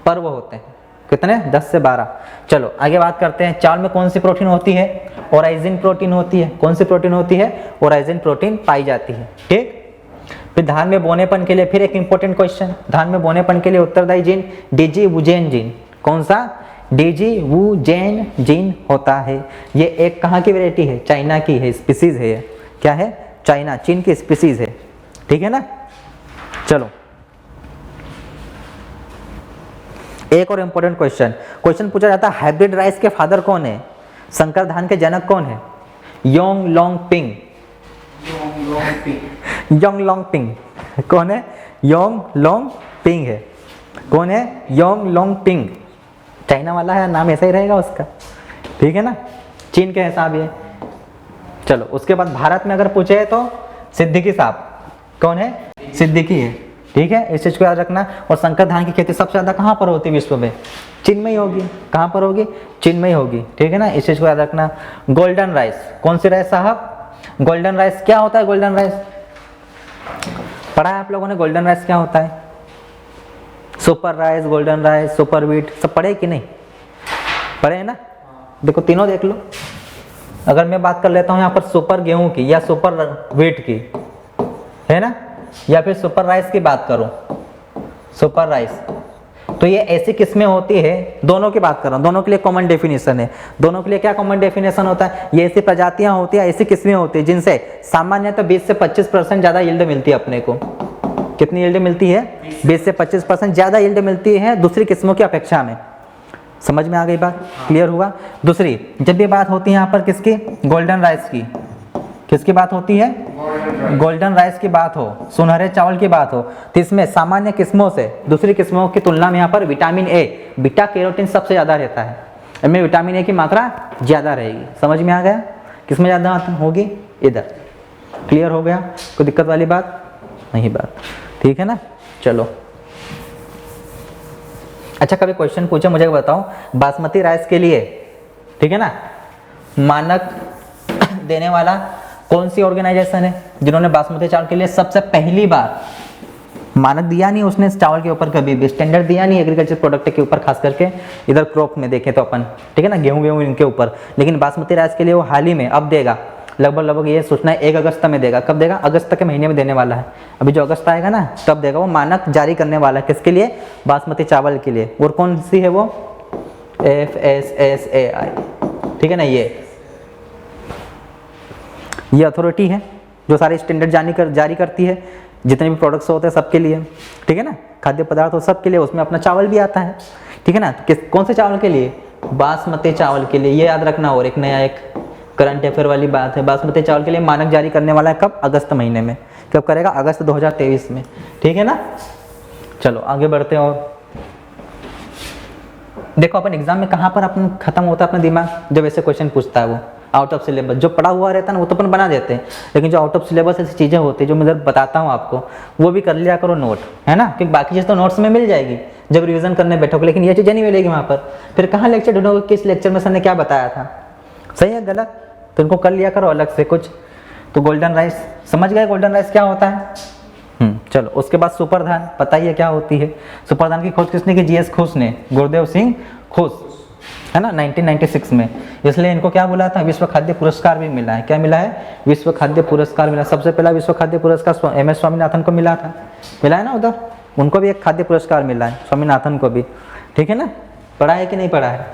पर्व होते हैं। कितने? 10 से 12। चलो आगे बात करते हैं। चावल में कौन सी प्रोटीन होती है? ओराइजिन प्रोटीन होती है। कौन सी प्रोटीन होती है? ओराइजिन प्रोटीन पाई जाती है, ठीक। फिर धान में बोनेपन के लिए फिर एक इंपॉर्टेंट क्वेश्चन, धान में बोनेपन के लिए उत्तरदायी जीन डीजीवुजेन जीन। कौन सा? डीजीवुजेन जीन होता है। ये एक कहाँ की वैरायटी है? चाइना की है, स्पीसीज है। क्या है? चाइना, चीन की स्पीसीज है, ठीक है ना। चलो एक और इंपॉर्टेंट क्वेश्चन पूछा जाता है, हाइब्रिड राइस के फादर कौन है? संकर धान के जनक कौन है? योंगलोंगपिंग। योंगलोंगपिंग कौन है? योंगलोंगपिंग है। कौन है? योंगलोंगपिंग। चाइना वाला है, नाम ऐसा ही रहेगा उसका, ठीक है ना। चीन के हिसाब ये। चलो उसके बाद भारत में अगर पूछे तो सिद्दीकी साहब। कौन है? सिद्दीकी है, ठीक है। इस चीज को याद रखना। और संकर धान की खेती सबसे ज्यादा कहाँ पर होती है विश्व में? चीन में ही होगी। कहाँ पर होगी? चीन में ही होगी, ठीक है ना। इस चीज को याद रखना। गोल्डन राइस, कौन सी राइस साहब? Golden rice. क्या होता है गोल्डन राइस? पढ़ा है आप लोगों ने गोल्डन राइस क्या होता है? Super rice, golden rice, super wheat, सब पढ़े कि नहीं? पढ़े है ना। देखो तीनों देख लो। अगर मैं बात कर लेता हूँ यहाँ पर सुपर गेहूं की या सुपर व्हीट की, है ना, या फिर सुपर राइस की बात करूं, सुपर राइस, तो ये ऐसी किस्में होती है, दोनों की बात कर रहा हूं, दोनों के लिए कॉमन डेफिनेशन है। दोनों के लिए क्या कॉमन डेफिनेशन होता है? ये ऐसी प्रजातियां होती है, ऐसी किस्में होती है जिनसे सामान्यतः 20 से 25% ज्यादा यील्ड मिलती है अपने को। कितनी यील्ड मिलती है? 20 से 25% ज्यादा यील्ड मिलती है दूसरी किस्मों की अपेक्षा में। समझ में आ गई बात? क्लियर हुआ? दूसरी, जब भी बात होती है यहाँ पर किसकी? गोल्डन राइस की। किसकी बात होती है? गोल्डन राइस की बात हो, सुनहरे चावल की बात हो, तो इसमें सामान्य किस्मों से दूसरी किस्मों की तुलना में यहाँ पर विटामिन ए, बीटा कैरोटीन सबसे ज्यादा रहता है। इनमें विटामिन ए की मात्रा ज्यादा रहेगी। समझ में आ गया? किसमें ज्यादा होगी? इधर। क्लियर हो गया? कोई दिक्कत वाली बात नहीं? बात ठीक है ना। चलो अच्छा, कभी क्वेश्चन पूछे मुझे बताओ, बासमती राइस के लिए, ठीक है ना, मानक देने वाला कौन सी ऑर्गेनाइजेशन है जिन्होंने बासमती चावल के लिए सबसे पहली बार मानक दिया नहीं उसने चावल के ऊपर, कभी भी स्टैंडर्ड दिया नहीं एग्रीकल्चर प्रोडक्ट के ऊपर, खास करके इधर क्रॉप में देखें तो अपन, ठीक है ना, गेहूं वेहूं इनके ऊपर। लेकिन बासमती राइस के लिए वो हाल ही में अब देगा, लगभग ये सोचना है 1 अगस्त में देगा। कब देगा? अगस्त के महीने में देने वाला है। अभी जो अगस्त आएगा ना तब देगा, वो मानक जारी करने वाला है। किसके लिए? बासमती चावल के लिए। और कौन सी है वो? FSSAI, ठीक है ना। ये अथॉरिटी है जो सारे स्टैंडर्ड जारी करती है जितने भी प्रोडक्ट्स होते हैं सबके लिए, ठीक है ना, खाद्य पदार्थ हो सबके लिए, उसमें अपना चावल भी आता है, ठीक है ना। तो कौन से चावल के लिए? बासमती चावल के लिए, ये याद रखना। और एक नया एक करंट अफेयर वाली बात है, बासमती चावल के लिए मानक जारी करने वाला है कब? अगस्त महीने में। कब करेगा? अगस्त 2023 में, ठीक है ना। चलो आगे बढ़ते हैं। और देखो अपन एग्जाम में कहाँ पर अपन खत्म होता है अपना दिमाग, जब ऐसे क्वेश्चन पूछता है वो आउट ऑफ सिलेबस। जो पढ़ा हुआ रहता है ना वो तो अपन बना देते हैं, लेकिन जो आउट ऑफ सिलेबस ऐसी चीज़ें होती है जो मैं इधर बताता हूँ आपको, वो भी कर लिया करो नोट, है ना, क्योंकि बाकी चीज़ तो नोट्स में मिल जाएगी जब रिवीजन करने बैठोगे, लेकिन ये चीज़ें नहीं मिलेगी वहाँ पर। फिर कहाँ लेक्चर ढूंढोगे किस लेक्चर में सर ने क्या बताया था, सही है गलत, तो इनको कर लिया करो अलग से कुछ। तो गोल्डन राइस समझ गए, गोल्डन राइस क्या होता है। चलो उसके बाद सुपर धान, पता ही है क्या होती है। सुपर धान की खोज किसने की? GS खुश ने, गुरुदेव सिंह खुश, है ना, 1996 में। इसलिए इनको क्या बोला था? विश्व खाद्य पुरस्कार भी मिला है। क्या मिला है? विश्व खाद्य पुरस्कार मिला। सबसे पहला विश्व खाद्य पुरस्कार MS स्वामीनाथन को मिला था, मिला है ना उधर, उनको भी एक खाद्य पुरस्कार मिला है, स्वामीनाथन को भी, ठीक है ना। पढ़ा है कि नहीं पढ़ा है?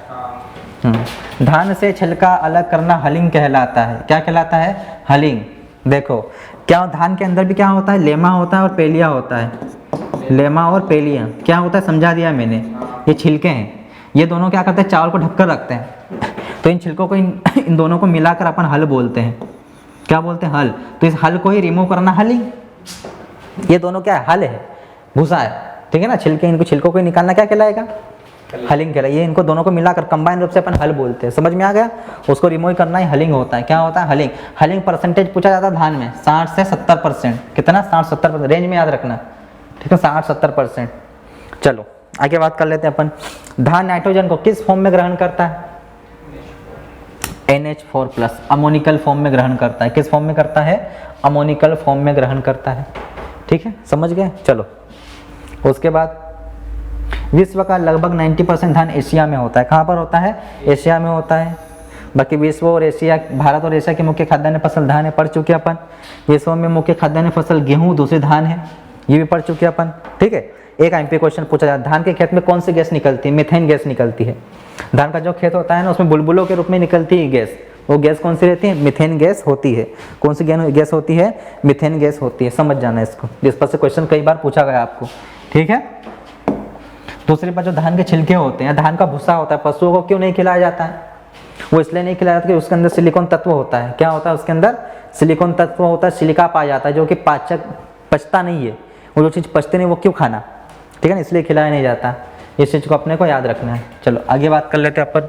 धान से छिलका अलग करना हलिंग कहलाता है। क्या कहलाता है? हलिंग। देखो क्या धान के अंदर भी क्या होता है? लेमा होता है और पेलिया होता है। लेमा और पेलिया क्या होता है समझा दिया मैंने। ये छिलके हैं, ये दोनों क्या करते हैं? चावल को ढककर रखते हैं। तो इन छिलकों को इन दोनों को मिलाकर अपन हल बोलते हैं। क्या बोलते हैं? हल। तो इस हल को ही रिमूव करना हलिंग। ये दोनों क्या है? हल है, भूसा है, ठीक है ना। छिलके, इनको छिलकों को निकालना क्या कहलाएगा? हलिंग कहलाएगा। ये इनको दोनों को मिलाकर कंबाइन रूप से अपन हल बोलते हैं। समझ में आ गया? उसको रिमूव करना ही हलिंग होता है। क्या होता है? हलिंग। हलिंग परसेंटेज पूछा जाता है धान में 60 से 70%। कितना? 60-70% रेंज में याद रखना, ठीक है, 60-70%। चलो आगे बात कर लेते हैं अपन। धान नाइट्रोजन को किस फॉर्म में ग्रहण करता है? NH4+, अमोनिकल फॉर्म में ग्रहण करता है। किस फॉर्म में करता है? अमोनिकल फॉर्म में ग्रहण करता है, ठीक है, समझ गए। चलो उसके बाद विश्व का लगभग 90% धान एशिया में होता है। कहाँ पर होता है? एशिया में होता है। बाकी विश्व और एशिया, भारत और एशिया की मुख्य खाद्यान्न फसल धान है, पढ़ चुके अपन। विश्व में मुख्य खाद्यान्न फसल गेहूं, दूसरी धान है, ये भी पढ़ चुके अपन, ठीक है। एक MP क्वेश्चन पूछा जाता है, धान के खेत में कौन सी गैस निकलती है? मीथेन गैस निकलती है। धान का जो खेत होता है ना उसमें बुलबुलों के रूप में निकलती है गैस, वो गैस कौन सी रहती है? मीथेन गैस होती है। कौन सी गैस होती है? मीथेन गैस होती है। समझ जाना इसको, जिस पर से क्वेश्चन कई बार पूछा गया आपको, ठीक है। दूसरी बात, जो धान के छिलके होते हैं, धान का भूसा होता है, पशुओं को क्यों नहीं खिलाया जाता है? वो इसलिए नहीं खिलाया जाता कि उसके अंदर सिलिकॉन तत्व होता है। क्या होता है उसके अंदर? सिलिकॉन तत्व होता है, सिलिका पाया जाता है, जो कि पाचक पचता नहीं है। वो जो चीज़ पचते नहीं वो क्यों खाना, ठीक है ना, इसलिए खिलाया नहीं जाता। इस चीज़ को अपने को याद रखना है। चलो आगे बात कर लेते हैं अपन।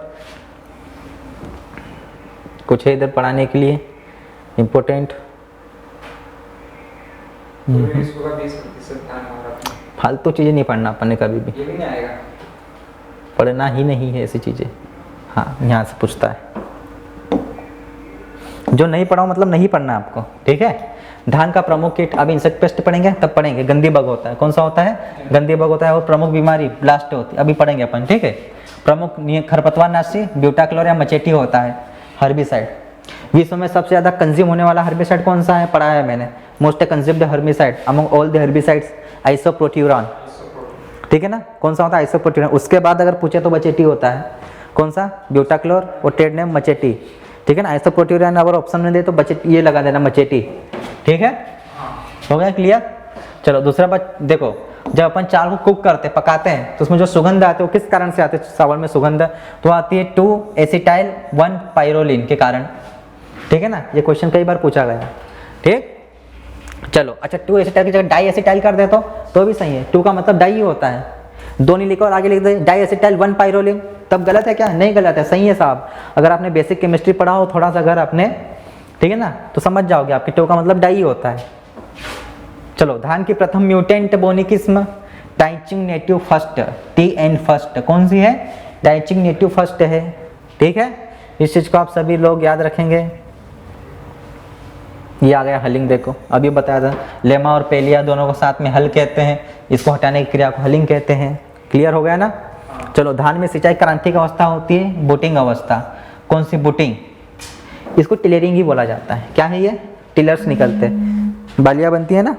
कुछ है इधर पढ़ाने के लिए इम्पोर्टेंट? फालतू चीज़ें नहीं पढ़ना अपन ने कभी भी, ये भी नहीं आएगा, पढ़ना ही नहीं है ऐसी चीज़ें। हाँ यहाँ से पूछता है, जो नहीं पढ़ाओ मतलब नहीं पढ़ना आपको, ठीक है। धान का प्रमुख कीट, अभी इंसेक्ट पेस्ट पढ़ेंगे तब पढ़ेंगे। गंदी बग होता है, कौन सा होता है? गंदी बग होता है। और प्रमुख बीमारी ब्लास्ट होती है, अभी पढ़ेंगे अपन, ठीक है। प्रमुख खरपतवार नाशी ब्यूटाक्लोर या मचेटी होता है, हर्बिसाइड। विश्व में सबसे ज़्यादा कंज्यूम होने वाला हर्बिसाइड कौन सा है? पढ़ा है मैंने। Most consumed herbicide among all the herbicides, isoproturon, ठीक है ना। कौन सा होता है? आइसोप्रोट्यूरॉन। उसके बाद अगर पूछे तो मचेटी होता है। कौन सा? ब्यूटाक्लोर और ट्रेड नेम मचेटी, ठीक है ना। आइसोप्रोट्यूरॉन अगर ऑप्शन में दे तो मचेटी, ये लगा देना मचेटी, ठीक है। हो गया क्लियर? चलो दूसरा बात देखो, जब अपन चावल को कुक करते पकाते हैं तो उसमें जो सुगंध आते हैं वो किस कारण से आते हैं? चावल में सुगंध तो आती है 2-एसिटाइल-1-पाइरोलिन के कारण, ठीक है ना। ये क्वेश्चन कई बार पूछा गया, ठीक। चलो अच्छा, 2-एसिटाइल की जगह डाई-एसिटाइल कर दे तो भी सही है। 2 का मतलब डाई होता है, 2 नहीं लिखो और आगे लिख दे डाई-एसिटाइल-1-पाइरोलिन, तब गलत है क्या? नहीं गलत है, सही है साहब। अगर आपने बेसिक केमिस्ट्री पढ़ा हो थोड़ा सा अगर आपने, ठीक है ना, तो समझ जाओगे आपके 2 का मतलब डाई होता है। चलो धान की प्रथम म्यूटेंट बोनी किस्म डाइचिंग नेटिव फर्स्ट, TN फर्स्ट, कौन सी है? डाइचिंग नेटिव फर्स्ट है, ठीक है। इस चीज को आप सभी लोग याद रखेंगे। ये आ गया हलिंग, देखो अभी बताया था लेमा और पेलिया दोनों को साथ में हल कहते हैं, इसको हटाने की क्रिया को हलिंग कहते हैं। क्लियर हो गया ना। चलो, धान में सिंचाई क्रांतिक अवस्था होती है बूटिंग अवस्था। कौन सी बूटिंग? इसको टिलरिंग ही बोला जाता है। क्या है ये? टिलर्स निकलते हैं, बालियाँ बनती है ना,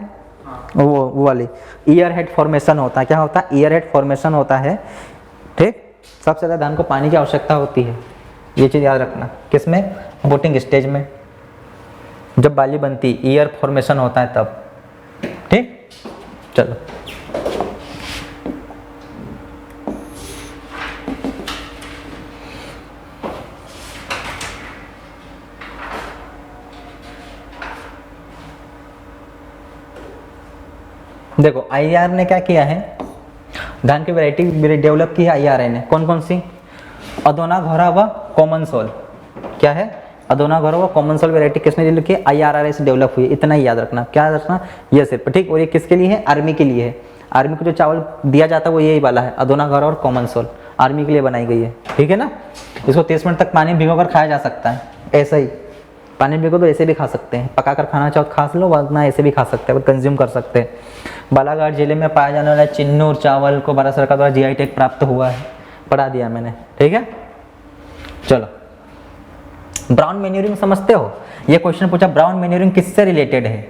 वो वाली ईयर हेड फॉर्मेशन होता है। क्या होता है? ईयर हेड फॉर्मेशन होता है। ठीक, सबसे ज़्यादा धान को पानी की आवश्यकता होती है, ये चीज़ याद रखना। किसमें? बूटिंग स्टेज में, जब बाली बनती ईयर फॉर्मेशन होता है तब। ठीक, चलो देखो, आईआर ने क्या किया है, धान की वैरायटी डेवलप की है आईआरआई ने। कौन कौन सी? अदोना, घोरा व कॉमन सोल। क्या है? अदोना, घोरा व कॉमन सोल वैरायटी किसने डेवलप की? आईआरआई से डेवलप हुई है। इतना ही याद रखना। क्या याद रखना? ये सिर्फ। ठीक, और ये किसके लिए है? आर्मी के लिए है। आर्मी को जो चावल दिया जाता है वो यही वाला है, अदोना, घोरा और कॉमन सोल, आर्मी के लिए बनाई गई है। ठीक है ना। इसको 30 मिनट तक पानी भिगोकर खाया जा सकता है, ऐसा ही पानी भिगो तो ऐसे भी खा सकते हैं, पका कर खाना चाहो तो खा लो, वरना ऐसे भी खा सकते हैं, कंज्यूम कर सकते हैं। बालाघाट जिले में पाया जाने वाला चिन्नूर चावल को भारत सरकार द्वारा जीआई टैग प्राप्त हुआ है, पढ़ा दिया मैंने। ठीक है, चलो ब्राउन मैन्यूरिंग समझते हो? ये क्वेश्चन पूछा ब्राउन मैन्यूरिंग किससे रिलेटेड है,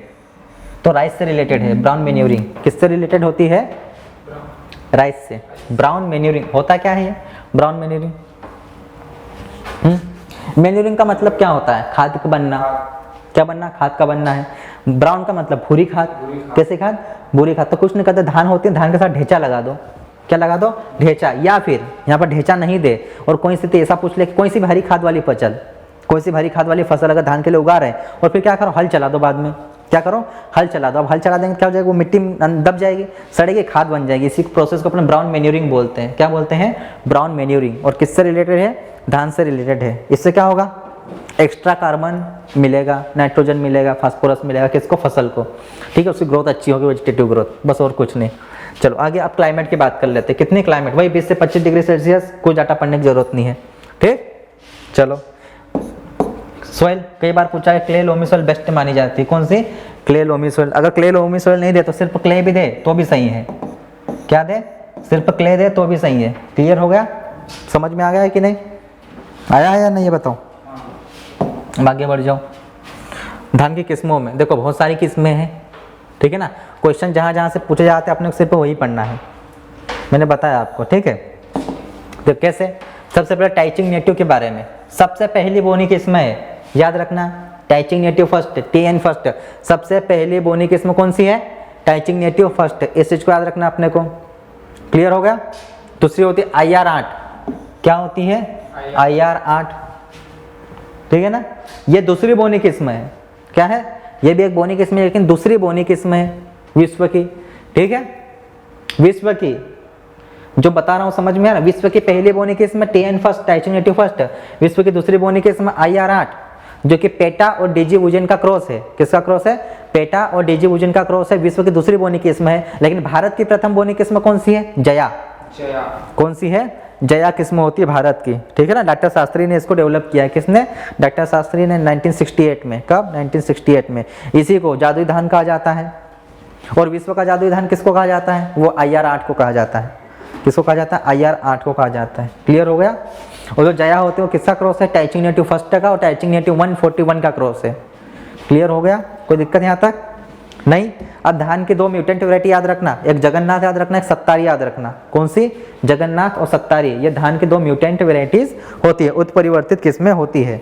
तो राइस से रिलेटेड है। ब्राउन मैन्यूरिंग किससे रिलेटेड होती है? राइस से। ब्राउन मैन्यूरिंग होता क्या है ये ब्राउन मैन्यूरिंग? मैन्यूरिंग का मतलब क्या होता है? खाद का बनना। क्या बनना? खाद का बनना है। ब्राउन का मतलब भूरी खाद। कैसे खाद? भूरी खाद। तो कुछ नहीं कहते, धान होती है, धान के साथ ढेंचा लगा दो। क्या लगा दो? ढेंचा। या फिर यहाँ पर ढेंचा नहीं दे और कोई स्थिति ऐसा पूछ ले कि कोई सी भारी खाद वाली फसल, कोई सी भारी खाद वाली फसल अगर धान के लिए उगा रहे हैं, और फिर क्या करो? हल चला दो। बाद में क्या करो? हल चला दो। अब हल चला देंगे क्या हो जाएगा? वो मिट्टी में दब जाएगी, सड़ेगी, खाद बन जाएगी। इसी प्रोसेस को अपने ब्राउन मैन्यूरिंग बोलते हैं। क्या बोलते हैं? Brown manuring. और किससे रिलेटेड है? धान से रिलेटेड है। इससे क्या होगा? एक्स्ट्रा कार्बन मिलेगा, नाइट्रोजन मिलेगा, फास्फोरस मिलेगा। किसको? फसल को। ठीक है, उसकी ग्रोथ अच्छी होगी, वेजिटेटिव ग्रोथ, बस और कुछ नहीं। चलो आगे आप क्लाइमेट की बात कर लेते हैं। कितनी क्लाइमेट? वही 20 से 25 डिग्री सेल्सियस, कोई डाटा पढ़ने की जरूरत नहीं है। ठीक, चलो सॉइल कई बार पूछा है, क्ले लोमी सॉइल बेस्ट मानी जाती है। कौन सी? Clay loamy soil. अगर क्ले लोमी सॉइल नहीं दे तो सिर्फ क्ले भी दे तो भी सही है। क्या दे? सिर्फ क्ले दे तो भी सही है। क्लियर हो गया? समझ में आ गया है कि नहीं? आया है या नहीं, ये बताओ। आगे बढ़ जाओ। धान की किस्मों में देखो बहुत सारी किस्में हैं। ठीक है ना। क्वेश्चन जहाँ जहाँ से पूछे जाते हैं अपने को सिर्फ वही पढ़ना है, मैंने बताया आपको। ठीक है, तो कैसे? सबसे पहले टाइचिंग नेटिव के बारे में। सबसे पहली बोनी किस्म है, याद रखना, टाइचिंग नेटिव फर्स्ट, TN फर्स्ट। सबसे पहली बोनी किस्म कौन सी है? टाइचिंग नेटिव फर्स्ट। इस चीज को याद रखना अपने को। क्लियर हो गया? दूसरी होती है IR8। क्या होती है? IR8। ठीक है ना। ये दूसरी बोनी किस्म है। क्या है? ये भी एक बोनी किस्म है, लेकिन दूसरी बोनी किस्म है विश्व की। ठीक है, विश्व की जो बता रहा हूं समझ में आ रहा है? विश्व की पहली बोनी किस्म TN फर्स्ट, टाइचिंग नेटिव फर्स्ट। विश्व की दूसरी बोनी किस्म IR8, जो कि पेटा और डिजीवुजन का क्रॉस है। किसका क्रॉस है? पेटा और डिजीवुजन का क्रॉस है। विश्व की दूसरी बोनी किस्म है। लेकिन भारत की प्रथम बोनी किस्म कौन सी है? जया। कौन सी है? जया किस्म होती है भारत की। ठीक है ना। डॉक्टर शास्त्री ने इसको डेवलप किया है। किसने? डॉक्टर शास्त्री ने 1968 में। कब? 1968 में। इसी को जादुई धान कहा जाता है। और विश्व का जादुई धान किसको कहा जाता है? वो IR8 को कहा जाता है। किसको कहा जाता है? IR8 को कहा जाता है। क्लियर हो गया? और जो जया होते हैं वो किसका क्रॉस है? टाइचिंग नेटिव फर्स्ट का और टाइचिंग नेटिव 141 का क्रॉस है। क्लियर हो गया? कोई दिक्कत यहाँ तक नहीं? अब धान की दो म्यूटेंट वैरायटी याद रखना, एक जगन्नाथ याद रखना, एक सत्तारी याद रखना। कौन सी? जगन्नाथ और सत्तारी। ये धान की दो म्यूटेंट वैरायटीज होती है, उत्परिवर्तित किस्में होती है।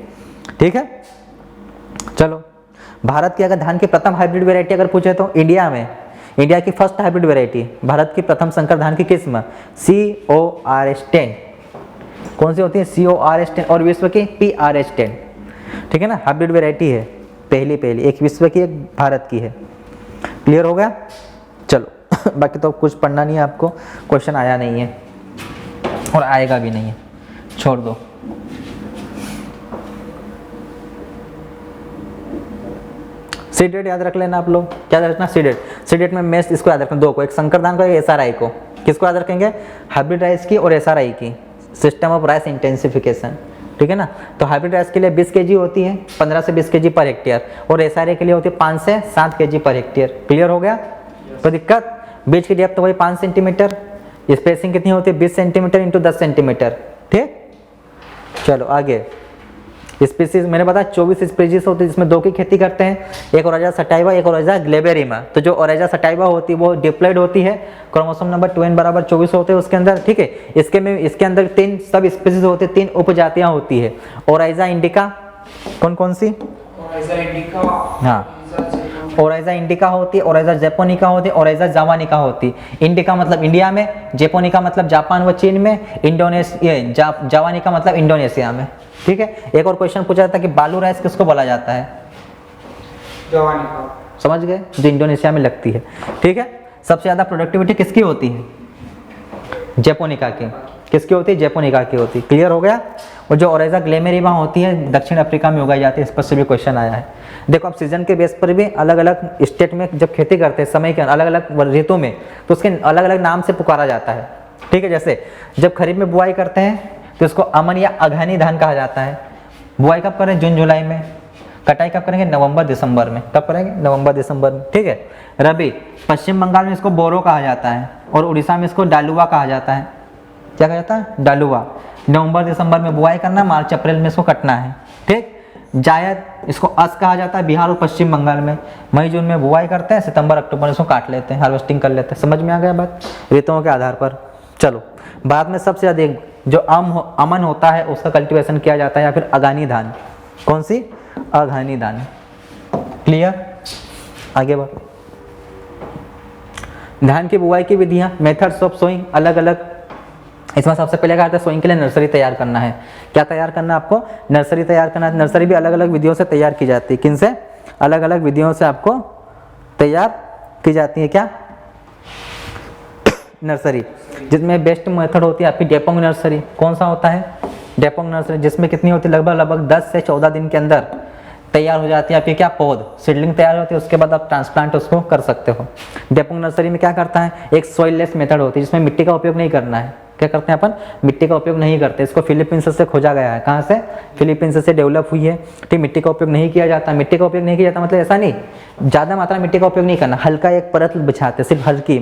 ठीक है, चलो भारत की अगर धान की प्रथम हाइब्रिड वैरायटी अगर पूछे तो इंडिया में, इंडिया की फर्स्ट हाइब्रिड वैरायटी, भारत की प्रथम संकर धान की किस्म CORS10। कौन सी होती है? CORS10। और विश्व की PRS10। ठीक है ना, हाइब्रिड वैरायटी है पहली, एक विश्व की एक भारत की है। क्लियर हो गया? चलो बाकी तो कुछ पढ़ना नहीं है आपको, क्वेश्चन आया नहीं है और आएगा भी नहीं है, छोड़ दो। सीडेड याद रख लेना आप लोग। क्या याद रखना? सीडेड में मेष इसको याद रखना, दो को, एक संकर धान को, एक SRI को। किसको याद रखेंगे? हाइब्रिड राइस की और SRI की, सिस्टम ऑफ राइस इंटेंसिफिकेशन। ठीक है ना। तो हाइब्रिड राइस के लिए 20 kg होती है, 15 से 20 kg पर हेक्टेयर, और SRA के लिए होती है 5 से 7 kg पर हेक्टेयर। क्लियर हो गया? कोई दिक्कत? बीज की डेप्थ तो वही 5 सेंटीमीटर, स्पेसिंग कितनी होती है 20 सेंटीमीटर इंटू 10 सेंटीमीटर। ठीक, चलो आगे। स्पीसीज मैंने बताया 24 स्पीसीज होती है जिसमें 2 की खेती करते हैं, एक ओराइजा सटाइवा, एक ओराइजा ग्लेबेरिमा। तो जो ओराइजा सटाइवा होती है वो डिप्लॉइड होती है, क्रोमोसोम नंबर 2n बराबर 24 होते हैं उसके अंदर। ठीक है, इसके अंदर 3 सब स्पीसीज होते हैं, 3 उपजातियां होती है। ओराइजा इंडिका, कौन कौन सी? ओराइजा इंडिका, हाँ, ओराइजा इंडिका होती है, ओराइजा जैपोनिका होती है, ओराइजा जावानिका होती है। इंडिका मतलब इंडिया में, जैपोनिका मतलब जापान व चीन में, जावानिका मतलब इंडोनेशिया में। ठीक है, एक और क्वेश्चन पूछा जाता है कि बालू राइस किसको बोला जाता है? जावानिका। समझ गए? जो इंडोनेशिया में लगती है। ठीक है, सबसे ज्यादा प्रोडक्टिविटी किसकी होती है? जैपोनिका की। किसकी होती है? जैपोनिका की होती है। क्लियर हो गया? और जो ओराइजा ग्लेमेरिमा होती है दक्षिण अफ्रीका में उगाई जाती है, इस पर से भी क्वेश्चन आया है। देखो अब सीजन के बेस पर भी अलग अलग स्टेट में जब खेती करते हैं समय के अलग अलग ऋतु में, तो उसके अलग अलग नाम से पुकारा जाता है। ठीक है, जैसे जब खरीफ में बुआई करते हैं तो इसको अमन या अघानी धान कहा जाता है। बुआई कब करें? जून जुलाई में। कटाई कब करेंगे? नवंबर दिसंबर में। कब करेंगे? नवंबर दिसंबर में। ठीक है, रबी पश्चिम बंगाल में इसको बोरो कहा जाता है, और उड़ीसा में इसको डालुआ कहा जाता है। क्या कहा जाता है? डालुआ। नवंबर दिसंबर में बुआई करना, मार्च अप्रैल में इसको कटना है। ठीक, जायद इसको अस कहा जाता है बिहार और पश्चिम बंगाल में। मई जून में बुआई करते हैं, सितंबर अक्टूबर में इसको काट लेते हैं, हार्वेस्टिंग कर लेते हैं। समझ में आ गया बात? ऋतुओं के आधार पर। चलो, बाद में सबसे अधिक जो अमन होता है उसका कल्टीवेशन किया जाता है, या फिर अगानी धान। कौन सी? अघानी धान। क्लियर? आगे बढ़। धान की बुआई की विधियां, मेथड्स ऑफ सोइंग अलग अलग। इसमें सबसे पहले क्या आता है? सोइंग के लिए नर्सरी तैयार करना है। क्या तैयार करना है आपको? नर्सरी तैयार करना है। नर्सरी भी अलग अलग विधियों से तैयार की जाती है। किन से? अलग अलग विधियों से आपको तैयार की जाती है। क्या? नर्सरी, जिसमें बेस्ट मेथड होती है आपकी डेपोंग नर्सरी। कौन सा होता है? डेपोंग नर्सरी, जिसमें कितनी होती है? लगभग 10 से 14 दिन के अंदर तैयार हो जाती है आपकी क्या? पौध, सीडलिंग तैयार होती है, उसके बाद आप ट्रांसप्लांट उसको कर सकते हो। डेपोंग नर्सरी में क्या करता है? एक सॉइललेस मेथड होती है जिसमें मिट्टी का उपयोग नहीं करना है। क्या करते हैं अपन? मिट्टी का उपयोग नहीं करते। इसको फिलीपींस से खोजा गया है। कहाँ से? फिलीपींस से डेवलप हुई है। ठीक, मिट्टी का उपयोग नहीं किया जाता। मिट्टी का उपयोग नहीं किया जाता मतलब ऐसा नहीं ज़्यादा मात्रा में मिट्टी का उपयोग नहीं करना, हल्का एक परत बिछाते, सिर्फ हल्की,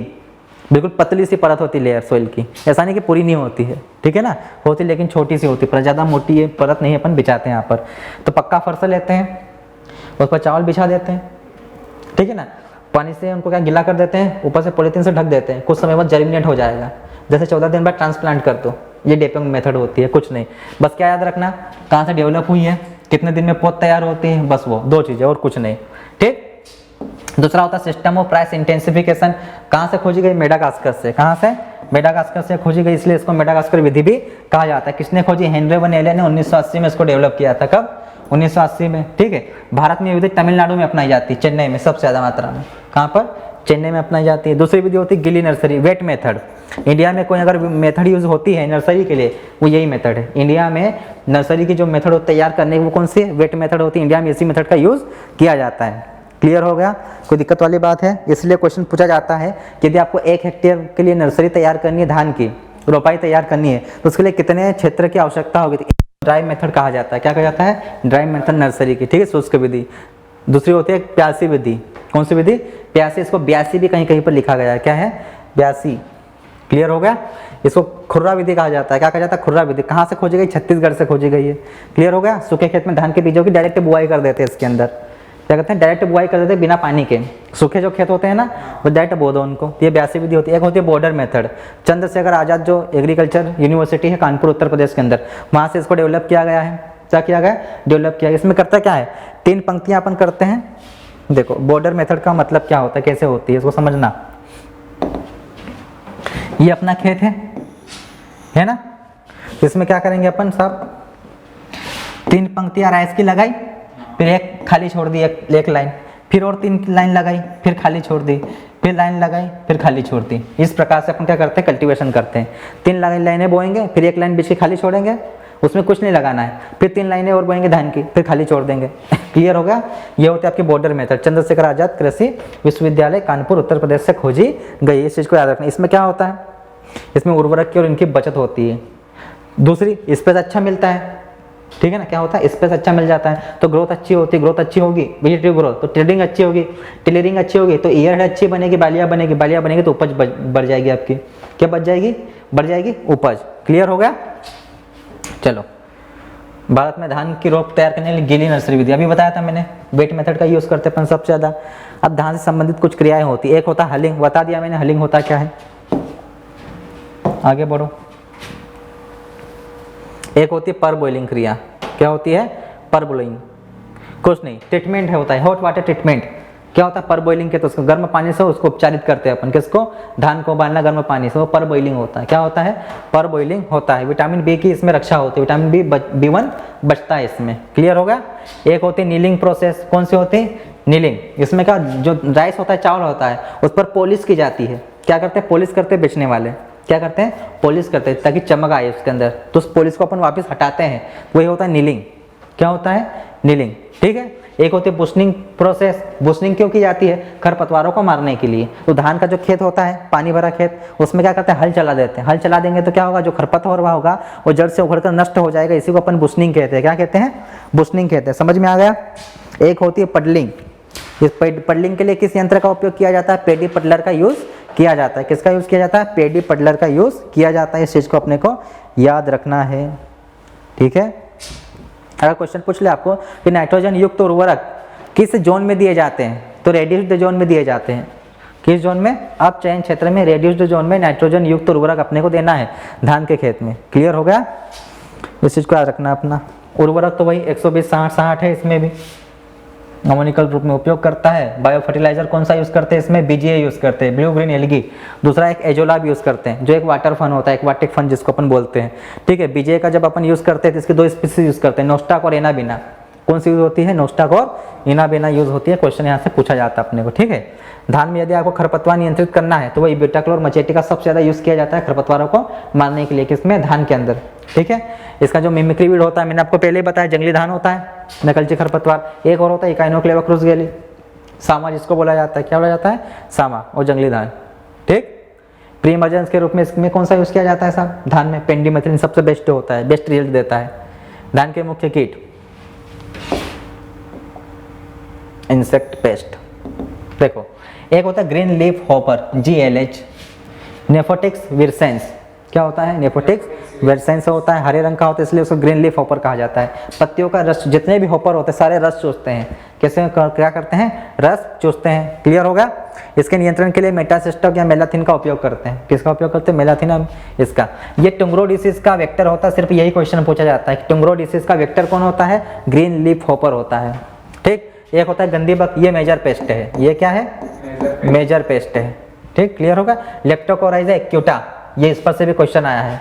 बिल्कुल पतली सी परत होती लेयर सॉइल की। ऐसा नहीं कि पूरी नहीं होती है, ठीक है ना, होती लेकिन छोटी सी होती, पर ज़्यादा मोटी परत नहीं अपन बिछाते हैं यहाँ पर। तो पक्का फर्श लेते हैं, उस पर चावल बिछा देते हैं, ठीक है ना, पानी से उनको क्या गिला कर देते हैं, ऊपर से पॉलीथीन से ढक देते हैं, कुछ समय बाद जर्मिनेट हो जाएगा। जैसे 14 दिन बाद ट्रांसप्लांट कर दो। ये डेपिंग मेथड होती है, कुछ नहीं। बस क्या याद रखना, कहाँ से डेवलप हुई है, कितने दिन में पौध तैयार होती है, बस वो 2 चीज़ें और कुछ नहीं। ठीक। दूसरा होता है सिस्टम ऑफ प्राइस इंटेंसिफिकेशन। कहाँ से खोजी गई? मेडागास्कर से। कहाँ से? मेडागास्कर से खोजी गई, इसलिए इसको मेडागास्कर विधि भी कहा जाता है। किसने खोजी? हेनरी वन एलन ने 1980 में इसको डेवलप किया था। कब? 1980 में। ठीक है। भारत में विधि तमिलनाडु में अपनाई जाती है, चेन्नई में सबसे ज़्यादा मात्रा में। कहाँ पर? चेन्नई में अपनाई जाती है। दूसरी विधि होती है गिली नर्सरी, वेट मेथड। इंडिया में कोई अगर मेथड यूज होती है नर्सरी के लिए, वो यही मेथड है। इंडिया में नर्सरी की जो मेथड हो तैयार करने की, वो कौन सी है? वेट मेथड होती है। इंडिया में इसी मेथड का यूज किया जाता है। क्लियर हो गया? कोई दिक्कत वाली बात है? इसलिए क्वेश्चन पूछा जाता है कि यदि आपको 1 हेक्टेयर के लिए नर्सरी तैयार करनी है, धान की रोपाई तैयार करनी है, तो उसके लिए कितने क्षेत्र की आवश्यकता होगी? ड्राई मेथड कहा जाता है। क्या कहा जाता है? ड्राई मेथड नर्सरी की। ठीक है, शुष्क विधि। दूसरी होती है प्यासी विधि। कौन सी विधि? प्यासी। इसको 82 भी कहीं कहीं पर लिखा गया है। क्या है? 82। क्लियर हो गया? इसको खुर्रा विधि कहा जाता है। क्या कहा जाता है? खुर्रा विधि। कहाँ से खोजी गई? छत्तीसगढ़ से खोजी गई है। क्लियर हो गया? सूखे खेत में धान के बीजों की डायरेक्ट बुआई कर देते हैं। इसके अंदर क्या कहते हैं? डायरेक्ट बुआई कर देते हैं बिना पानी के। सूखे जो खेत होते हैं ना, वो डायरेक्ट बो दो उनको। ये 82 विधि होती है। एक होती है बॉर्डर मेथड। चंद्रशेखर आजाद जो एग्रीकल्चर यूनिवर्सिटी है कानपुर उत्तर प्रदेश के अंदर, वहाँ से इसको डेवलप किया गया है। क्या किया गया? डेवलप किया गया। इसमें करता क्या है? 3 पंक्तियाँ अपन करते हैं। देखो बॉर्डर मेथड का मतलब क्या होता है, कैसे होती है, इसको समझना। ये अपना खेत है ना, इसमें क्या करेंगे अपन सब? 3 पंक्तियाँ राइस की लगाई, फिर एक खाली छोड़ दी, एक लाइन, फिर और 3 लाइन लगाई, फिर खाली छोड़ दी, फिर लाइन लगाई, फिर खाली छोड़ दी। इस प्रकार से अपन क्या करते हैं? कल्टीवेशन करते हैं। 3 लाइनें बोएंगे, फिर 1 लाइन बीच की खाली छोड़ेंगे, उसमें कुछ नहीं लगाना है, फिर 3 लाइनें और बोएंगे धान की, फिर खाली छोड़ देंगे। क्लियर हो गया? ये होती है आपकी बॉर्डर मेथड। चंद्रशेखर आजाद कृषि विश्वविद्यालय कानपुर उत्तर प्रदेश से खोजी गई। इस चीज़ को याद रखना। इसमें क्या होता है? इसमें उर्वरक की और इनकी बचत होती है। दूसरी, स्पेस अच्छा मिलता है, ठीक है ना, क्या होता है स्पेस अच्छा मिल जाता है तो ग्रोथ अच्छी होती है, ग्रोथ अच्छी होगी वेजिटेटिव ग्रोथ तो टिलरिंग अच्छी होगी, टिलरिंग अच्छी होगी तो ईयर हेड अच्छी बनेगी, बालियाँ बनेगी, बालियाँ बनेगी तो उपज बढ़ जाएगी आपकी, क्या बढ़ जाएगी, बढ़ जाएगी उपज। क्लियर हो गया। चलो, भारत में धान की रोप तैयार करने के लिए गीली नर्सरी विधि अभी बताया था मैंने, वेट मेथड का यूज करते हैं सबसे ज्यादा। अब धान से संबंधित कुछ क्रियाएं होती है, एक होता है हलिंग, बता दिया मैंने हलिंग होता क्या है, आगे बढ़ो। एक होती है पर बॉइलिंग क्रिया, क्या होती है पर बॉइलिंग, कुछ नहीं ट्रीटमेंट है होता है हॉट वाटर ट्रीटमेंट, क्या होता है पर बॉइलिंग के तो उसको गर्म पानी से उसको उपचारित करते हैं अपन, किसको, धान को उबालना गर्म पानी से, वो पर बॉइलिंग होता है। क्या होता है पर बॉइलिंग होता है, विटामिन बी की इसमें रक्षा होती है, विटामिन B1 बचता है इसमें। क्लियर होगा। एक होती है नीलिंग प्रोसेस, कौन सी होती है नीलिंग, इसमें क्या जो राइस होता है चावल होता है उस पर पॉलिश की जाती है, क्या करते हैं पॉलिश करते हैं बेचने वाले, क्या करते हैं पॉलिश करते हैं ताकि चमक आए उसके अंदर, तो उस पॉलिश को अपन वापस हटाते हैं, वही होता है नीलिंग। क्या होता है नीलिंग, ठीक है। एक होती है बुशनिंग प्रोसेस, बुशनिंग क्यों की जाती है, खरपतवारों को मारने के लिए। तो धान का जो खेत होता है पानी भरा खेत, उसमें क्या करते हैं हल चला देते हैं, हल चला देंगे तो क्या होगा जो खरपतवार हुआ होगा वो जड़ से उखड़कर नष्ट हो जाएगा, इसी को अपन बुशनिंग कहते हैं, क्या कहते हैं बुशनिंग कहते हैं। समझ में आ गया। एक होती है पडलिंग, इस पडलिंग के लिए किस यंत्र का उपयोग किया जाता है, पेडी पडलर का यूज किया जाता है, किसका यूज किया जाता है, पेडी पडलर का यूज किया जाता है, इस चीज को अपने को याद रखना है, ठीक है। अगर क्वेश्चन पूछ ले आपको कि नाइट्रोजन युक्त उर्वरक किस जोन में दिए जाते हैं, तो रेड्यूस्ड जोन में दिए जाते हैं, किस जोन में, आप चयन क्षेत्र में रेड्यूस्ड जोन में नाइट्रोजन युक्त उर्वरक अपने को देना है धान के खेत में। क्लियर हो गया, इस चीज को याद रखना अपना। उर्वरक तो वही 120-60-60 है, इसमें भी अमोनिकल ग्रुप में उपयोग करता है। बायो फर्टिलाइजर कौन सा यूज करते हैं, इसमें बीजीए यूज करते हैं, ब्लू ग्रीन एल्गी। दूसरा एक एजोलाब यूज करते हैं जो एक वाटर फन होता है, एक्वाटिक फन जिसको अपन बोलते हैं, ठीक है। बीजीए का जब अपन यूज करते हैं तो इसके दो स्पीसीज यूज करते हैं, नोस्टाक और एनाबिना। कौन सी यूज होती है, नोस्टाक और एनाबिना यूज होती है, क्वेश्चन यहाँ से पूछा जाता है अपने को, ठीक है। धान में यदि आपको खरपतवार नियंत्रित करना है तो वही बीटाक्लोर मचेटी का सबसे ज्यादा यूज किया जाता है खरपतवारों को मारने के लिए, किसमें, धान के अंदर, ठीक है। इसका जो मिमिक्रीवीड होता है मैंने आपको पहले ही बताया, जंगली धान होता है, नकलची खरपतवार। एक और होता है इकाइनोक्लेवा क्रूसगेली, सामा जिसको बोला जाता है, क्या बोला जाता है, सामा और जंगली धान, ठीक। प्री इमर्जेंस के रूप में इसमें कौन सा यूज किया जाता है साहब, धान में पेंडिमेथ्रिन सबसे बेस्ट होता है, बेस्ट रिजल्ट देता है। धान के मुख्य कीट, इंसेक्ट पेस्ट, देखो एक होता है ग्रीन लीफ हॉपर GLH, नेफोटिक्स विरसेंस, क्या होता है, नेफोटिक्स विरसेंस होता है, हरे रंग का होता है इसलिए उसको ग्रीन लीफ हॉपर कहा जाता है। पत्तियों का रस, जितने भी हॉपर होते हैं सारे रस चूसते हैं, कैसे क्या करते हैं, रस चूसते हैं। क्लियर होगा। इसके नियंत्रण के लिए मेटासिस्टोक या मेलाथिन का उपयोग करते हैं, किसका उपयोग करते हैं, मेलाथिन इसका। ये टुंगरो डिसीज का वेक्टर होता है, सिर्फ यही क्वेश्चन पूछा जाता है कि टुंगरो डिसीज का वेक्टर कौन होता है, ग्रीन लीफ हॉपर होता है, ठीक। एक होता है गंदी बग, ये मेजर पेस्ट है, ये क्या है, मेजर पेस्ट है, ठीक। क्लियर होगा। लेप्टोकोराइजा एक्यूटा, ये इस पर से भी क्वेश्चन आया है,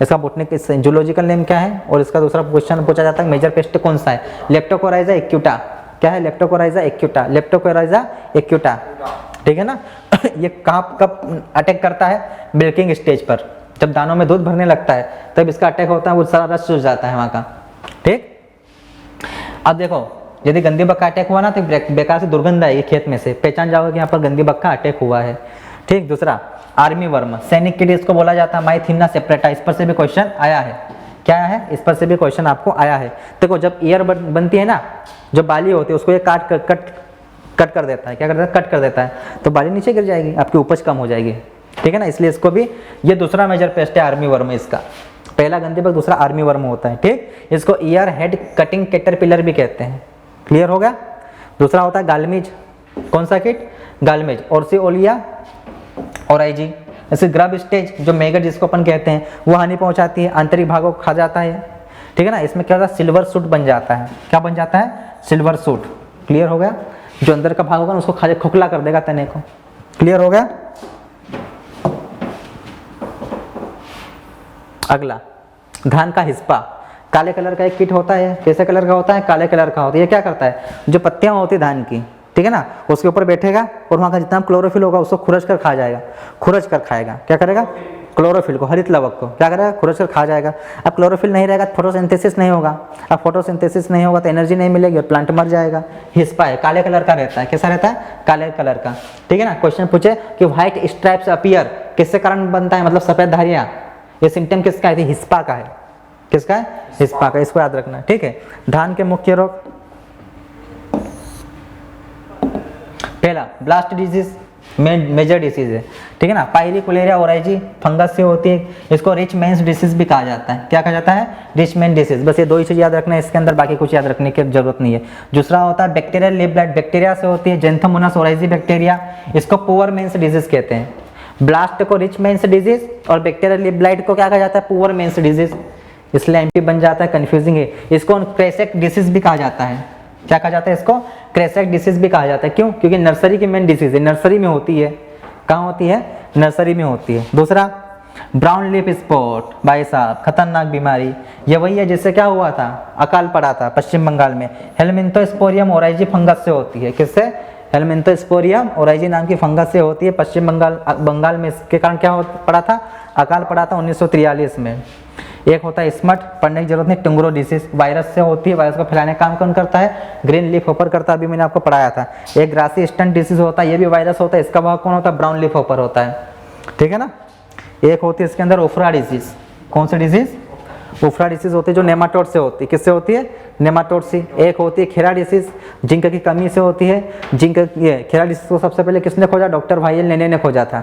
इसका बोटनिक जूलॉजिकल नेम क्या है, और इसका दूसरा क्वेश्चन पूछा जाता है मेजर पेस्ट कौन सा है, लेप्टोकोराइजा एक्यूटा, क्या है, लेप्टोकोराइजा एक्यूटा, लेप्टोकोराइजा एक्यूटा, ठीक है ना। ये कब अटैक करता है, मिल्किंग स्टेज पर, जब दानों में दूध भरने लगता है तब इसका अटैक होता है, वो सारा रस चूस जाता है वहाँ का, ठीक। अब देखो यदि गंदी बग का अटैक हुआ ना तो बेकार से दुर्गंध आएगी खेत में से, पहचान जाओगे कि यहाँ पर गंदी बग का अटैक हुआ है, ठीक। दूसरा आर्मी वर्म, सैनिक कीट इसको बोला जाता है, माइथिना सेपरेटा, इस पर से भी क्वेश्चन आया है, क्या है, इस पर से भी क्वेश्चन आपको आया है। देखो जब ईयर बनती है ना, जो बाली होती है उसको ये कट कर देता है, क्या कर देता है, कट कर देता है, तो बाली नीचे गिर जाएगी, आपकी उपज कम हो जाएगी, ठीक है ना। इसलिए इसको भी, ये दूसरा मेजर पेस्ट है आर्मी वर्म, इसका पहला गंदी बग, दूसरा आर्मी वर्म होता है, ठीक। इसको ईयर हेड कटिंग कैटरपिलर भी कहते हैं। क्लियर होगा। दूसरा होता है गालमीज, कौन सा कीट, गालमीज, ऑर्सिओलिया ओराइजी। ऐसे ग्रब स्टेज जो मैगट जिसको अपन कहते हैं वो हानि पहुंचाती है, आंतरिक भागों को खा जाता है, ठीक है ना। इसमें क्या होता है, सिल्वर सूट बन जाता है, क्या बन जाता है, सिल्वर सूट। क्लियर हो गया। जो अंदर का भाग होगा ना उसको खा खोखला कर देगा तने को। क्लियर हो गया। अगला धान का हिस्पा, काले कलर का एक कीट होता है, कैसे कलर का होता है, काले कलर का होता है। ये क्या करता है, जो पत्तियां होती है धान की, ठीक है ना, उसके ऊपर बैठेगा और वहाँ का जितना क्लोरोफिल होगा उसको खुरच कर खा जाएगा, खुरच कर खाएगा। क्या करेगा, क्लोरोफिल को, हरित लवक को क्या करेगा, खुरच कर खा जाएगा। अब क्लोरोफिल नहीं रहेगा तो फोटोसिंथेसिस नहीं होगा, अब फोटोसिंथेसिस नहीं होगा तो एनर्जी नहीं मिलेगी और प्लांट मर जाएगा। हिस्पा है, काले कलर का रहता है, कैसा रहता है, काले कलर का, ठीक है ना। क्वेश्चन पूछे कि व्हाइट स्ट्राइप्स अपीयर, किससे कारण बनता है, मतलब सफेद धारियां, ये सिम्टम किसका है, हिस्पा का है, किसका है? हिस्पा का, इसको याद रखना, ठीक है। धान के मुख्य रोग, पहला ब्लास्ट डिजीज मेजर डिसीज है, ठीक है ना। पायरिकुलेरिया ओराइजी फंगस से होती है, इसको रिच मैन्स डिसीज भी कहा जाता है। क्या कहा जाता है? Rich man disease. बस ये दो ही चीज याद रखना है इसके अंदर, बाकी कुछ याद रखने की जरूरत नहीं है। दूसरा होता है बैक्टीरियल लिव ब्लाइट, बैक्टीरिया से होती है, जेंथोमोनास ओराइजी बैक्टीरिया, इसको पुअर मेंस डिजीज कहते हैं। ब्लास्ट को रिच मेंस डिजीज और बैक्टीरियल लिव ब्लाइट को क्या कहा जाता है? पुअर मेंस डिजीज, इसलिए एमपी बन जाता है, कंफ्यूजिंग है। इसको क्रेसेक डिसीज भी कहा जाता है। क्या कहा जाता है इसको? क्रेसेक डिसीज भी कहा जाता है। क्यों? क्योंकि नर्सरी की मेन डिसीज है, नर्सरी में होती है। कहाँ होती है? नर्सरी में होती है। दूसरा ब्राउन लिप स्पॉट, भाई साहब खतरनाक बीमारी, ये वही है जिससे क्या हुआ था? अकाल पड़ा था पश्चिम बंगाल में। हेलमिंथोस्पोरियम ओराइजी फंगस से होती है। किससे? हेलमिंथोस्पोरियम ओराइजी नाम की फंगस से होती है। पश्चिम बंगाल में इसके कारण क्या पड़ा था? अकाल पड़ा था 1943 में। एक होता है स्मट, पढ़ने की जरूरत नहीं, टुंगरो डिसीज वायरस से होती है। वायरस को फैलाने का काम कौन करता है? ग्रीन लीफ होपर करता है, अभी मैंने आपको पढ़ाया था। एक ग्रासी स्टंट डिसीज होता है, ये भी वायरस होता है, इसका भाग कौन होता है? ब्राउन लीफ होपर होता है, ठीक है ना। एक होती है इसके अंदर ओफ्रा डिसीज। कौन सी डिसीज? ओफ्रा डिसीज होती है जो नेमाटोड से होती है। किससे होती है? नेमाटोड से। एक होती है खेरा डिसीज, जिंक की कमी से होती है। जिंक, ये खेरा डिसीज को सबसे पहले किसने खोजा? डॉक्टर वाइएल लेने ने खोजा था।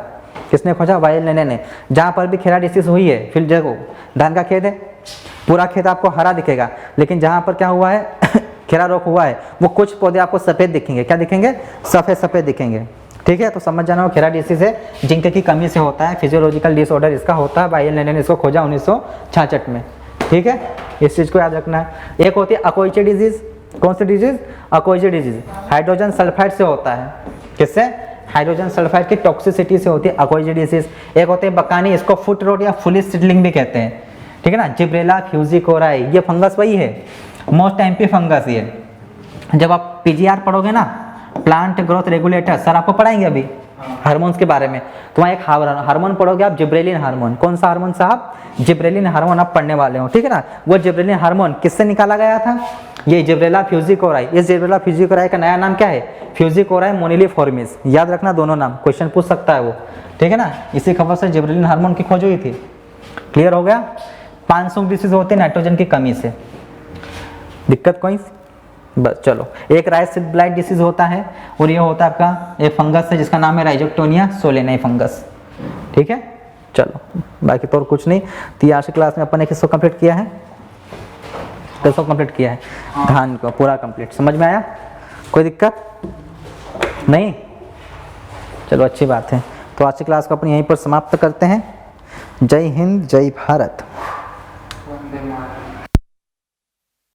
किसने खोजा? वाइएल लेने ने। जहाँ पर भी खेरा डिसीज हुई है, फिर देखो धान का खेत है, पूरा खेत आपको हरा दिखेगा, लेकिन जहाँ पर क्या हुआ है खेरा रोग हुआ है, वो कुछ पौधे आपको सफ़ेद दिखेंगे। क्या दिखेंगे? सफ़ेद सफ़ेद दिखेंगे, ठीक है। तो समझ जाना वो खेरा डिसीज है, जिंक की कमी से होता है, फिजियोलॉजिकल डिसऑर्डर इसका होता है। वाइएल लेने ने इसको खोजा 1966 में, ठीक है। इस चीज़ को याद रखना है। एक होती है अकोइचे डिजीज। कौन सी डिजीज? अकोइचे डिजीज हाइड्रोजन सल्फाइड से होता है। किससे? हाइड्रोजन सल्फाइड की टॉक्सिसिटी से होती है अकोइचे डिसीज। एक होते हैं बकानी, इसको फुट रोट या फुलिस सीडलिंग भी कहते हैं, ठीक है ना। जिब्रेला फ्यूजिकोराई, ये फंगस वही है, मोस्ट एमपी फंगस ये। जब आप पीजीआर पढ़ोगे ना, प्लांट ग्रोथ रेगुलेटर, सर आपको पढ़ाएंगे अभी हार्मोन्स के बारे में, तो वहाँ एक हार्मोन पढ़ोगे आप, जिब्रेलिन हार्मोन। कौन सा हार्मोन साहब? जिब्रेलिन हार्मोन आप पढ़ने वाले हो, ठीक है ना। वो जिब्रेलिन हार्मोन किससे निकाला गया था? ये जिब्रेला फ्यूजिकोराई। इस जिब्रेला फ्यूजिकोराई का नया नाम क्या है? फ्यूजिकोराई मोनिलिफॉर्मिस। याद रखना दोनों नाम, क्वेश्चन पूछ सकता है वो, ठीक है ना। इसी खबर से जिब्रेलिन हार्मोन की खोज हुई थी। क्लियर हो गया। 500 डिसीज होते हैं नाइट्रोजन की कमी से। दिक्कत कोई? बस चलो। एक राइस ब्लाइट डिसीज होता है, और ये होता है आपका एक फंगस है जिसका नाम है राइजोक्टोनिया सोलेनाई फंगस, ठीक है। चलो बाकी तो और कुछ नहीं। तो आज की क्लास में अपन ने किसको कंप्लीट किया है? किसको कंप्लीट किया है? धान को पूरा कंप्लीट। समझ में आया? कोई दिक्कत नहीं? चलो अच्छी बात है। तो आज की क्लास को अपन यहीं पर समाप्त करते हैं। जय हिंद, जय भारत।